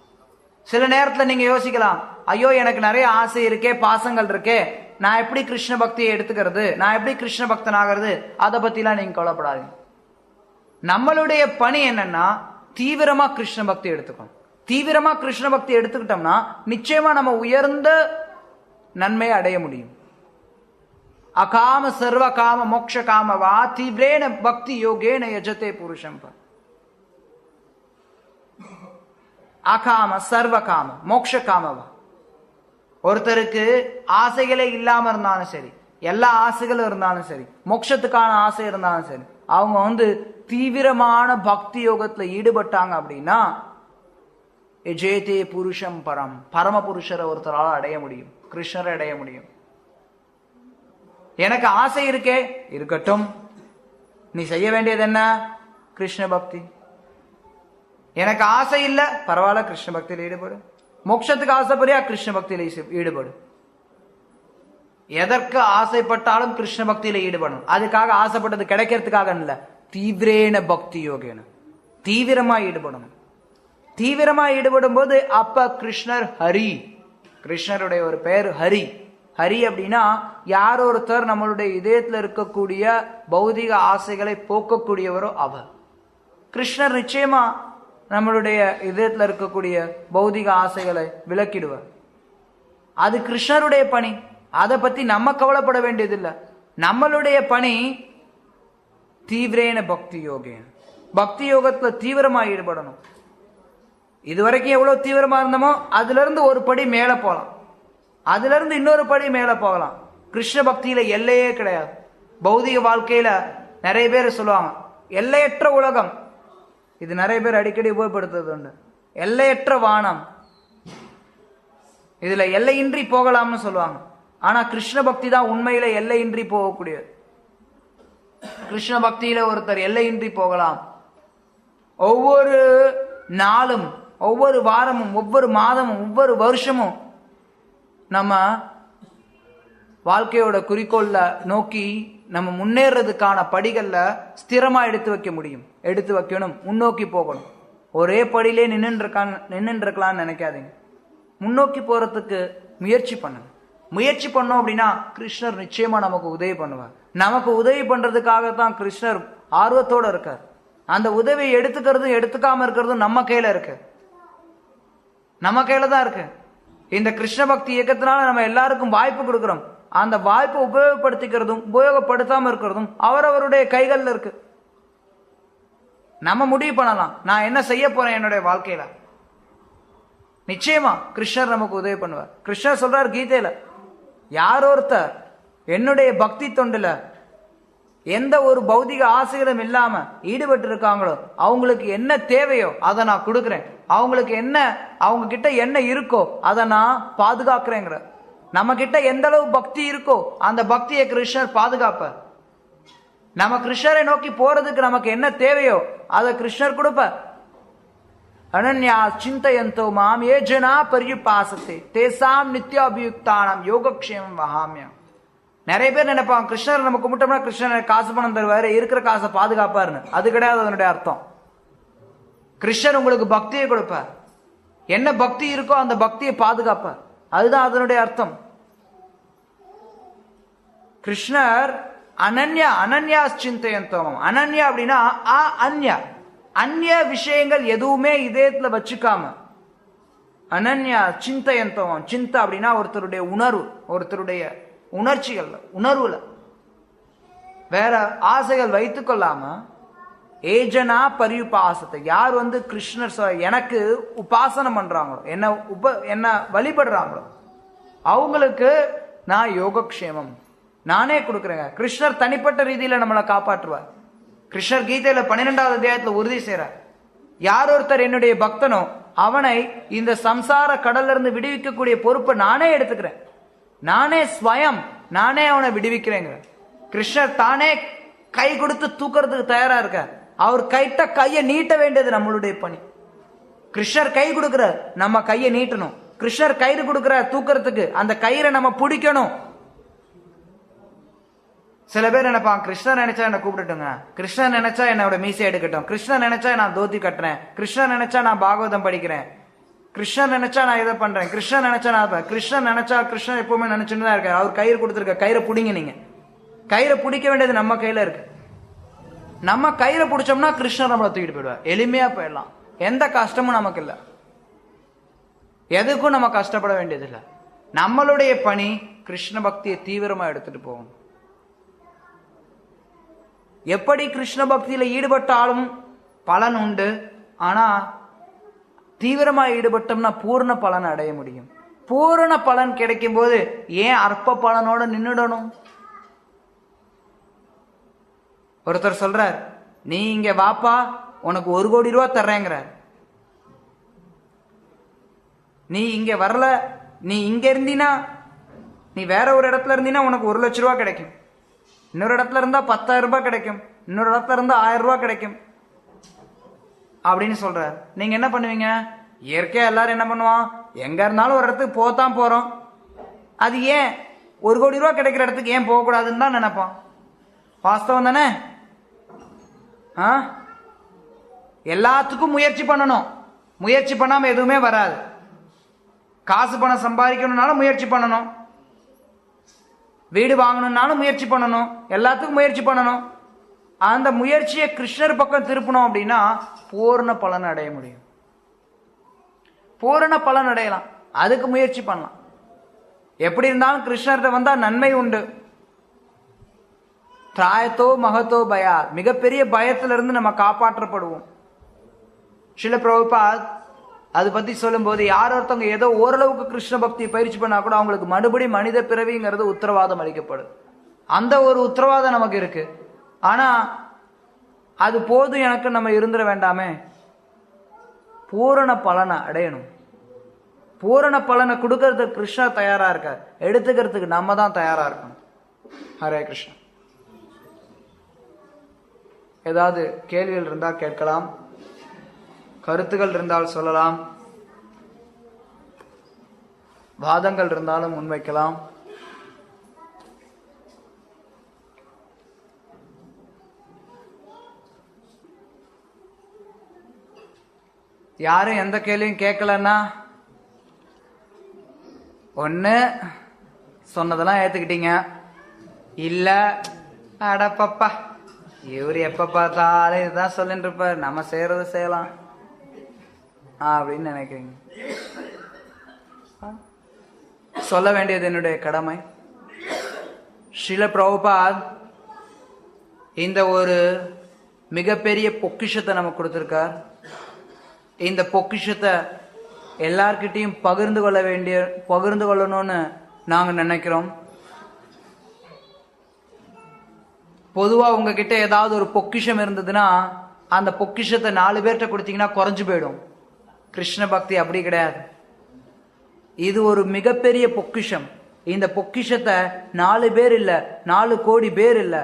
சில நேரத்துல நீங்க யோசிக்கலாம், ஐயோ எனக்கு நிறைய ஆசை இருக்கே, பாசங்கள் இருக்கே, நான் எப்படி கிருஷ்ண பக்தியை எடுத்துக்கிறது, நான் எப்படி கிருஷ்ண பக்தன் ஆகிறது? அதை பத்திலாம் நீங்க கவலைப்படாதீங்க. நம்மளுடைய பணி என்னன்னா தீவிரமா கிருஷ்ண பக்தி எடுத்துக்கணும். தீவிரமா கிருஷ்ண பக்தி எடுத்துக்கிட்டோம்னா நிச்சயமா நம்ம உயர்ந்த நன்மையை அடைய முடியும். அகாம சர்வ காம மோக்ஷ காமவா தீவிரேன பக்தி யோகேன யஜதே புருஷம். அகாம சர்வ காம மோக்ஷ காமவா. ஒருத்தருக்கு ஆசைகளே இல்லாம இருந்தாலும் சரி, எல்லா ஆசைகளும் இருந்தாலும் சரி, மோட்சத்துக்கான ஆசை இருந்தாலும் சரி, அவங்க தீவிரமான பக்தி யோகத்துல ஈடுபட்டாங்க அப்படின்னா எஜேதே புருஷம் பரம், பரம புருஷரை ஒருத்தரால் அடைய முடியும், கிருஷ்ணரை அடைய முடியும். எனக்கு ஆசை இருக்கே, இருக்கட்டும், நீ செய்ய வேண்டியது என்ன? கிருஷ்ண பக்தி. எனக்கு ஆசை இல்ல, பரவாயில்ல, கிருஷ்ண பக்தியில் ஈடுபடு. மோட்சத்துக்கு ஆசைப்படியா, கிருஷ்ண பக்தியில ஈடுபடு. எதற்கு ஆசைப்பட்டாலும் கிருஷ்ண பக்தியில ஈடுபடணும். அதுக்காக ஆசைப்பட்டது கிடைக்கிறதுக்காக இல்ல, தீவிரேன பக்தி யோகேன, தீவிரமா ஈடுபடணும். தீவிரமா ஈடுபடும் போது அப்ப கிருஷ்ணர் ஹரி, கிருஷ்ணருடைய ஒரு பெயர் ஹரி. ஹரி அப்படின்னா யார் ஒருத்தர் நம்மளுடைய இதயத்தில் இருக்கக்கூடிய பௌதிக ஆசைகளை போக்கக்கூடியவரோ அவர். கிருஷ்ணர் நிச்சயமா நம்மளுடைய இதயத்தில் இருக்கக்கூடிய பௌதிக ஆசைகளை விலக்கிடுவார். அது கிருஷ்ணருடைய பணி. அதை பத்தி நம்ம கவலைப்பட வேண்டியதில்லை. நம்மளுடைய பணி தீவிரேன பக்தி யோகேன, பக்தி யோகத்துல தீவிரமா ஈடுபடணும். இதுவரைக்கும் எவ்வளவு தீவிரமா இருந்தோமோ அதுல இருந்து ஒரு படி மேல போகலாம், அதுல இருந்து இன்னொரு படி மேல போகலாம். கிருஷ்ண பக்தியில எல்லையே கிடையாது. பௌதிக வாழ்க்கையில நிறைய பேர் சொல்லுவாங்க எல்லையற்ற உலகம். இது நிறைய பேர் அடிக்கடி உபயோகப்படுத்துறது உண்டு. எல்லையற்ற வானம், இதுல எல்லையின்றி போகலாம்னு சொல்லுவாங்க. ஆனா கிருஷ்ண பக்தி தான் உண்மையில எல்லையின்றி போகக்கூடியது. கிருஷ்ண பக்தியில ஒருத்தர் எல்லையின்றி போகலாம். ஒவ்வொரு நாளும், ஒவ்வொரு வாரமும், ஒவ்வொரு மாதமும், ஒவ்வொரு வருஷமும் நம்ம வாழ்க்கையோட குறிக்கோள்ல நோக்கி நம்ம முன்னேறதுக்கான படிகள்ல ஸ்திரமா எடுத்து வைக்க முடியும். எடுத்து வைக்கணும், முன்னோக்கி போகணும். ஒரே படியிலே நின்று இருக்கலாம்னு நினைக்காதீங்க. முன்னோக்கி போறதுக்கு முயற்சி பண்ணுங்க. முயற்சி பண்ணோம் அப்படின்னா கிருஷ்ணர் நிச்சயமா நமக்கு உதவி பண்ணுவார். நமக்கு உதவி பண்றதுக்காகத்தான் கிருஷ்ணர் ஆர்வத்தோட இருக்கார். அந்த உதவியை எடுத்துக்கிறதும் எடுத்துக்காம இருக்கிறதும் நம்ம கையில இருக்கு, நம்ம கையில தான் இருக்கு. இந்த கிருஷ்ண பக்தி இயக்கத்தினால நம்ம எல்லாருக்கும் வாய்ப்பு கொடுக்கிறோம். அந்த வாய்ப்பை உபயோகப்படுத்திக்கிறதும் உபயோகப்படுத்தாம இருக்கிறதும் அவரவருடைய கைகள்ல இருக்கு. நம்ம முடிவு பண்ணலாம், நான் என்ன செய்ய போறேன் என்னுடைய வாழ்க்கையில. நிச்சயமா கிருஷ்ணர் நமக்கு உதவி பண்ணுவார். கிருஷ்ணர் சொல்றார் கீதையில, யார் ஒருத்தர் என்னுடைய பக்தி தொண்டுல எந்த ஒரு பௌதிக ஆசைகளும் இல்லாம ஈடுபட்டு இருக்காங்களோ அவங்களுக்கு என்ன தேவையோ அதை நான் கொடுக்கிறேன். அவங்களுக்கு என்ன, அவங்க கிட்ட என்ன இருக்கோ அதை நான் பாதுகாக்கிறேங்கிற. நம்ம கிட்ட எந்த அளவு பக்தி இருக்கோ அந்த பக்தியை கிருஷ்ணர் பாதுகாப்பார். நம்ம கிருஷ்ணரை நோக்கி போறதுக்கு நமக்கு என்ன தேவையோ அதை கிருஷ்ணர் கொடுப்பார். அனன்யா சிந்தயந்தோ மாம் ஏ ஜனா பரியுபாசதே தேசாம் நித்யாபியுக்தானாம் யோகக்ஷேமம் வஹாம்யம். நிறைய பேர் நினைப்பாங்க கிருஷ்ணர் நம்ம கும்பிட்டோம்னா கிருஷ்ணர் காசு பணம் தருவாரு, இருக்கிற காசை பாதுகாப்பாருன்னு. அது கிடையாது அதனுடைய அர்த்தம். கிருஷ்ணர் உங்களுக்கு பக்தியை கொடுப்பார். என்ன பக்தி இருக்கோ அந்த பக்தியை பாதுகாப்பார். அதுதான் அதனுடைய அர்த்தம். கிருஷ்ணர் அனன்யா அனன்யா சிந்தயந்தோமம். அனன்யா அப்படின்னா அன்யா, அந்நிய விஷயங்கள் எதுவுமே இதயத்துல வச்சுக்காம அனன்யா சிந்தயந்தோமம். சிந்தா அப்படின்னா ஒருத்தருடைய உணர்வு, ஒருத்தருடைய உணர்ச்சிகள், உணர்வுல வேற ஆசைகள் வைத்துக் கொள்ளாம ஏஜனா பரியுபாசத்தை. யார் கிருஷ்ணர் எனக்கு உபாசனம் பண்றாங்களோ, என்ன வழிபடுறாங்களோ அவங்களுக்கு நான் யோகக்ஷேமம் நானே கொடுக்குறேங்க. கிருஷ்ணர் தனிப்பட்ட ரீதியில நம்மளை காப்பாற்றுவார். கிருஷ்ணர் கீதையில 12வது அத்தியாயத்துல உறுதி செய்றார், யார் ஒருத்தர் என்னுடைய பக்தனோ அவனை இந்த சம்சார கடல்ல இருந்து விடுவிக்கக்கூடிய பொறுப்பை நானே எடுத்துக்கிறேன், நானே ஸ்வயம் நானே அவனை விடுவிக்கிறேங்க. கிருஷ்ணர் தானே கை கொடுத்து தூக்குறதுக்கு தயாரா இருக்க. அவர் கைட்ட கையை நீட்ட வேண்டியது நம்மளுடைய பணி. கிருஷ்ணர் கை கொடுக்கிறார், நம்ம கையை நீட்டணும். கிருஷ்ணர் கயிறு கொடுக்கிறார் தூக்குறதுக்கு, அந்த கயிறை நம்ம பிடிக்கணும். சில பேர் நினைப்பாங்க கிருஷ்ணர் நினைச்சா என்ன கூப்பிட்டுட்டுங்க, கிருஷ்ணர் நினைச்சா என்னோட மீசை எடுக்கட்டும், கிருஷ்ணர் நினைச்சா நான் தோத்தி கட்டுறேன், கிருஷ்ணர் நினைச்சா நான் பாகவதம் படிக்கிறேன், கிருஷ்ணர் நினைச்சா நான் இதை பண்றேன், கிருஷ்ணர் நினைச்சா நான் கிருஷ்ணர் நினைச்சா கிருஷ்ணர் எப்பவுமே நினைச்சுட்டு தான் இருக்காரு. அவர் கயிறு கொடுத்துருக்க, கயிறை பிடிங்க. நீங்க கயிறை பிடிக்க வேண்டியது நம்ம கையில இருக்கு. நம்ம கயிறை பிடிச்சோம்னா கிருஷ்ணர் நம்மளை தூக்கிட்டு போயிடுவார். எளிமையா போயிடலாம். எந்த கஷ்டமும் நமக்கு இல்லை, எதுக்கும் நம்ம கஷ்டப்பட வேண்டியது இல்லை. நம்மளுடைய பணி கிருஷ்ண பக்தியை தீவிரமா எடுத்துட்டு போகணும். எப்படி கிருஷ்ண பக்தியில ஈடுபட்டாலும் பலன் உண்டு. ஆனா தீவிரமா ஈடுபட்டோம்னா பூர்ண பலன் அடைய முடியும். பூரண பலன் கிடைக்கும் போது ஏன் அற்ப பலனோட நின்றுடணும்? ஒருத்தர் சொல்றார், நீ இங்க வாப்பா உனக்கு 1 கோடி ரூபா தர்றேங்கிறார். நீ இங்க வரல, நீ இங்க இருந்தீனா, நீ வேற ஒரு இடத்துல இருந்தீனா உனக்கு 1 லட்சம் ரூபாய் கிடைக்கும், இன்னொரு இடத்துல இருந்தா 10,000 ரூபாய் கிடைக்கும், இன்னொரு இடத்துல இருந்தா 1000 ரூபாய் கிடைக்கும் அப்படின்னு சொல்றாரு. நீங்க என்ன பண்ணுவீங்க? இயற்கையா எல்லாரும் என்ன பண்ணுவான், எங்க இருந்தாலும் ஒரு இடத்துக்கு போத்தான் போறோம், அது ஏன் 1 கோடி ரூபாய் கிடைக்கிற இடத்துக்கு ஏன் போகக்கூடாதுன்னு தான் நினைப்பான். வாஸ்தவம் தானே? எல்லாத்துக்கும் முயற்சி பண்ணணும். முயற்சி பண்ணாம எதுவுமே வராது. காசு பணம் சம்பாதிக்கணும்னாலும் முயற்சி பண்ணணும், வீடு வாங்கணும்னாலும் முயற்சி பண்ணணும், எல்லாத்துக்கும் முயற்சி பண்ணணும். அந்த முயற்சியை கிருஷ்ணர் பக்கம் திருப்பணும் அப்படின்னா பூரண பலன் அடைய முடியும். பூரண பலன் அடையலாம், அதுக்கு முயற்சி பண்ணலாம். எப்படி இருந்தாலும் கிருஷ்ணர்கிட்ட வந்தா நன்மை உண்டு. திராயத்தோ மகத்தோ பயா, மிகப்பெரிய பயத்திலிருந்து நம்ம காப்பாற்றப்படுவோம். ஸ்ரீல பிரபுபாத் அது பத்தி சொல்லும் போது, யார் ஒருத்தவங்க ஏதோ ஓரளவுக்கு கிருஷ்ண பக்தி பயிற்சி பண்ணா கூட அவங்களுக்கு மறுபடி மனித பிறவிங்கிறது உத்தரவாதம் அளிக்கப்படுது. அந்த ஒரு உத்தரவாதம் நமக்கு இருக்கு. ஆனா அது போதும் எனக்கு நம்ம இருந்துட வேண்டாமே, பூரண பலனை அடையணும். பூரண பலனை கொடுக்கறதுக்கு கிருஷ்ணர் தயாரா இருக்கார், எடுத்துக்கிறதுக்கு நம்ம தான் தயாரா இருக்கணும். ஹரே கிருஷ்ணா. ஏதாவது கேள்விகள் இருந்தா கேட்கலாம், கருத்துகள் இருந்தால் சொல்லலாம், வாதங்கள் இருந்தாலும் முன்வைக்கலாம். யாரும் எந்த கேள்வியும் கேட்கலன்னா ஒண்ணு சொன்னதெல்லாம் ஏத்துக்கிட்டீங்க, இல்ல அடப்பப்பா இவரு எப்ப பார்த்தாலும் இதுதான் சொல்லிட்டு இருப்பார், நம்ம செய்யறத செய்யலாம் அப்படின்னு நினைக்கிறீங்க. சொல்ல வேண்டியது என்னுடைய கடமை. ஸ்ரீல பிரபுபாத் இந்த ஒரு மிகப்பெரிய பொக்கிஷத்தை நமக்கு கொடுத்திருக்கார். இந்த பொக்கிஷத்தை எல்லார்கிட்டையும் பகிர்ந்து கொள்ளணும்னு நாங்க நினைக்கிறோம். பொதுவா உங்ககிட்ட ஏதாவது ஒரு பொக்கிஷம் இருந்ததுன்னா அந்த பொக்கிஷத்தை 4 பேர்கிட்ட கொடுத்தீங்கன்னா குறைஞ்சு போயிடும். கிருஷ்ண பக்தி அப்படி கிடையாது. இது ஒரு மிகப்பெரிய பொக்கிஷம். இந்த பொக்கிஷத்தை 4 பேர் இல்ல, 4 கோடி பேர் இல்ல,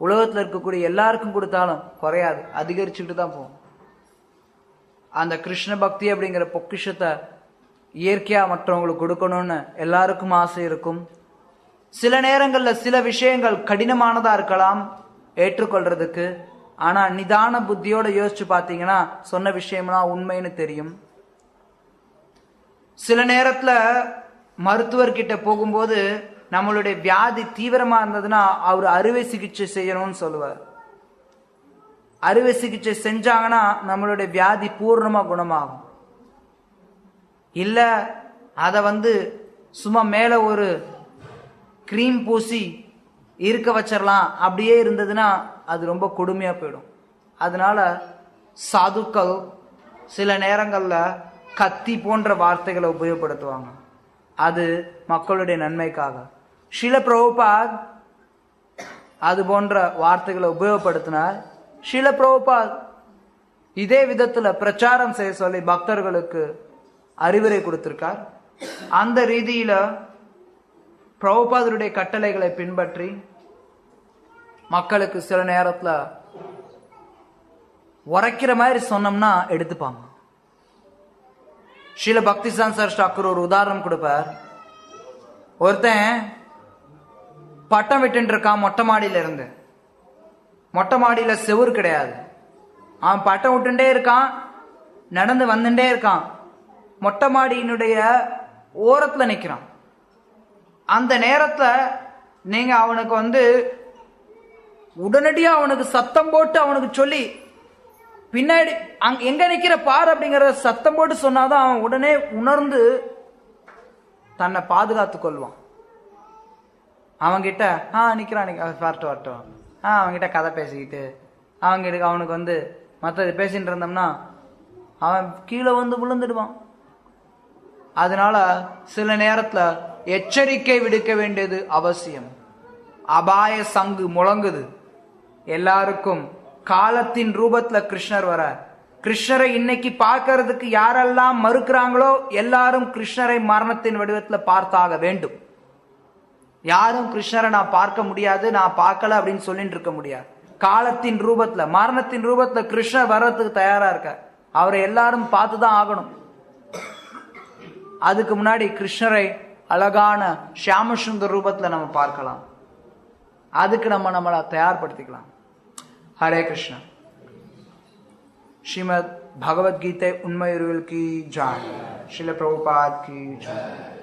உலகத்துல இருக்கக்கூடிய எல்லாருக்கும் கொடுத்தாலும் குறையாது, அதிகரிச்சுட்டு தான் போகும். அந்த கிருஷ்ண பக்தி அப்படிங்கிற பொக்கிஷத்தை இயற்கையா மற்றவங்களுக்கு கொடுக்கணும்னு எல்லாருக்கும் ஆசை இருக்கும். சில நேரங்கள்ல சில விஷயங்கள் கடினமானதா இருக்கலாம் ஏற்றுக்கொள்றதுக்கு. ஆனா நிதான புத்தியோட யோசிச்சு பார்த்தீங்கன்னா சொன்ன விஷயம்லாம் உண்மைன்னு தெரியும். சில நேரத்துல மருத்துவர்கிட்ட போகும்போது நம்மளுடைய வியாதி தீவிரமா இருந்ததுன்னா அவர் அறுவை சிகிச்சை செய்யணும்னு சொல்லுவார். அறுவை சிகிச்சை செஞ்சாங்கன்னா நம்மளுடைய வியாதி பூர்ணமா குணமாகும். இல்ல அத சும்மா மேல ஒரு கிரீம் பூசி இருக்க வச்சிடலாம், அப்படியே இருந்ததுன்னா அது ரொம்ப கொடுமையா போயிடும். அதனால சாதுக்கள் சில நேரங்கள்ல கத்தி போன்ற வார்த்தைகளை உபயோகப்படுத்துவாங்க, அது மக்களுடைய நன்மைக்காக. ஷீல பிரபுபாத் அது போன்ற வார்த்தைகளை உபயோகப்படுத்தினார். ஷீல பிரபுபாத் இதே விதத்துல பிரச்சாரம் செய்ய சொல்லி பக்தர்களுக்கு அறிவுரை கொடுத்திருக்கார். அந்த ரீதியில பிரபுபாதருடைய கட்டளைகளை பின்பற்றி மக்களுக்கு சில நேரத்துல உரைக்கிற மாதிரி சொன்னோம்னா எடுத்துப்பாங்க. ஸ்ரீல பக்திசான் சர் டாக்கூர் ஒரு உதாரணம் கொடுப்பார். ஒருத்தன் பட்டம் விட்டு இருக்கான் மொட்டை மாடியில இருந்து. மொட்டை மாடியில செவுரு கிடையாது. அவன் பட்டம் விட்டுட்டே இருக்கான், நடந்து வந்துட்டே இருக்கான், மொட்டை மாடியினுடைய ஓரத்துல நிக்கிறான். அந்த நேரத்துல நீங்க அவனுக்கு உடனடியா அவனுக்கு சத்தம் போட்டு அவனுக்கு சொல்லி பின்னாடி எங்க நிக்கிற பார் அப்படிங்கிற சத்தம் போட்டு சொன்னாதான் அவன் உடனே உணர்ந்து தன்னை பாதுகாத்து கொள்வான். அவன்கிட்ட நிக்கிறான் வரட்டும் வரட்டும், அவன்கிட்ட கதை பேசிக்கிட்டு அவனுக்கு மற்றது பேசிட்டு இருந்தோம்னா அவன் கீழே விழுந்துடுவான். அதனால சில நேரத்துல எச்சரிக்கை விடுக்க வேண்டியது அவசியம். அபாய சங்கு முழங்குது. எல்லாருக்கும் காலத்தின் ரூபத்துல கிருஷ்ணர் வர. கிருஷ்ணரை இன்னைக்கு பார்க்கறதுக்கு யாரெல்லாம் மறுக்கிறாங்களோ எல்லாரும் கிருஷ்ணரை மரணத்தின் வடிவத்துல பார்த்தாக வேண்டும். யாரும் கிருஷ்ணரை நான் பார்க்க முடியாது, நான் பார்க்கல அப்படின்னு சொல்லிட்டு இருக்க முடியாது. காலத்தின் ரூபத்துல மரணத்தின் ரூபத்துல கிருஷ்ணர் வர்றதுக்கு தயாரா இருக்க. அவரை எல்லாரும் பார்த்துதான் ஆகணும். அதுக்கு முன்னாடி கிருஷ்ணரை அழகான ஷியாம சுந்தர் ரூபத்துல நம்ம பார்க்கலாம். அதுக்கு நம்மளை தயார்படுத்திக்கலாம். ஹரே கிருஷ்ணா. ஸ்ரீமத் பகவத்கீதை உண்மையுருவில் கி ஜாய். ஸ்ரீல பிரபுபாத் கி ஜாய்.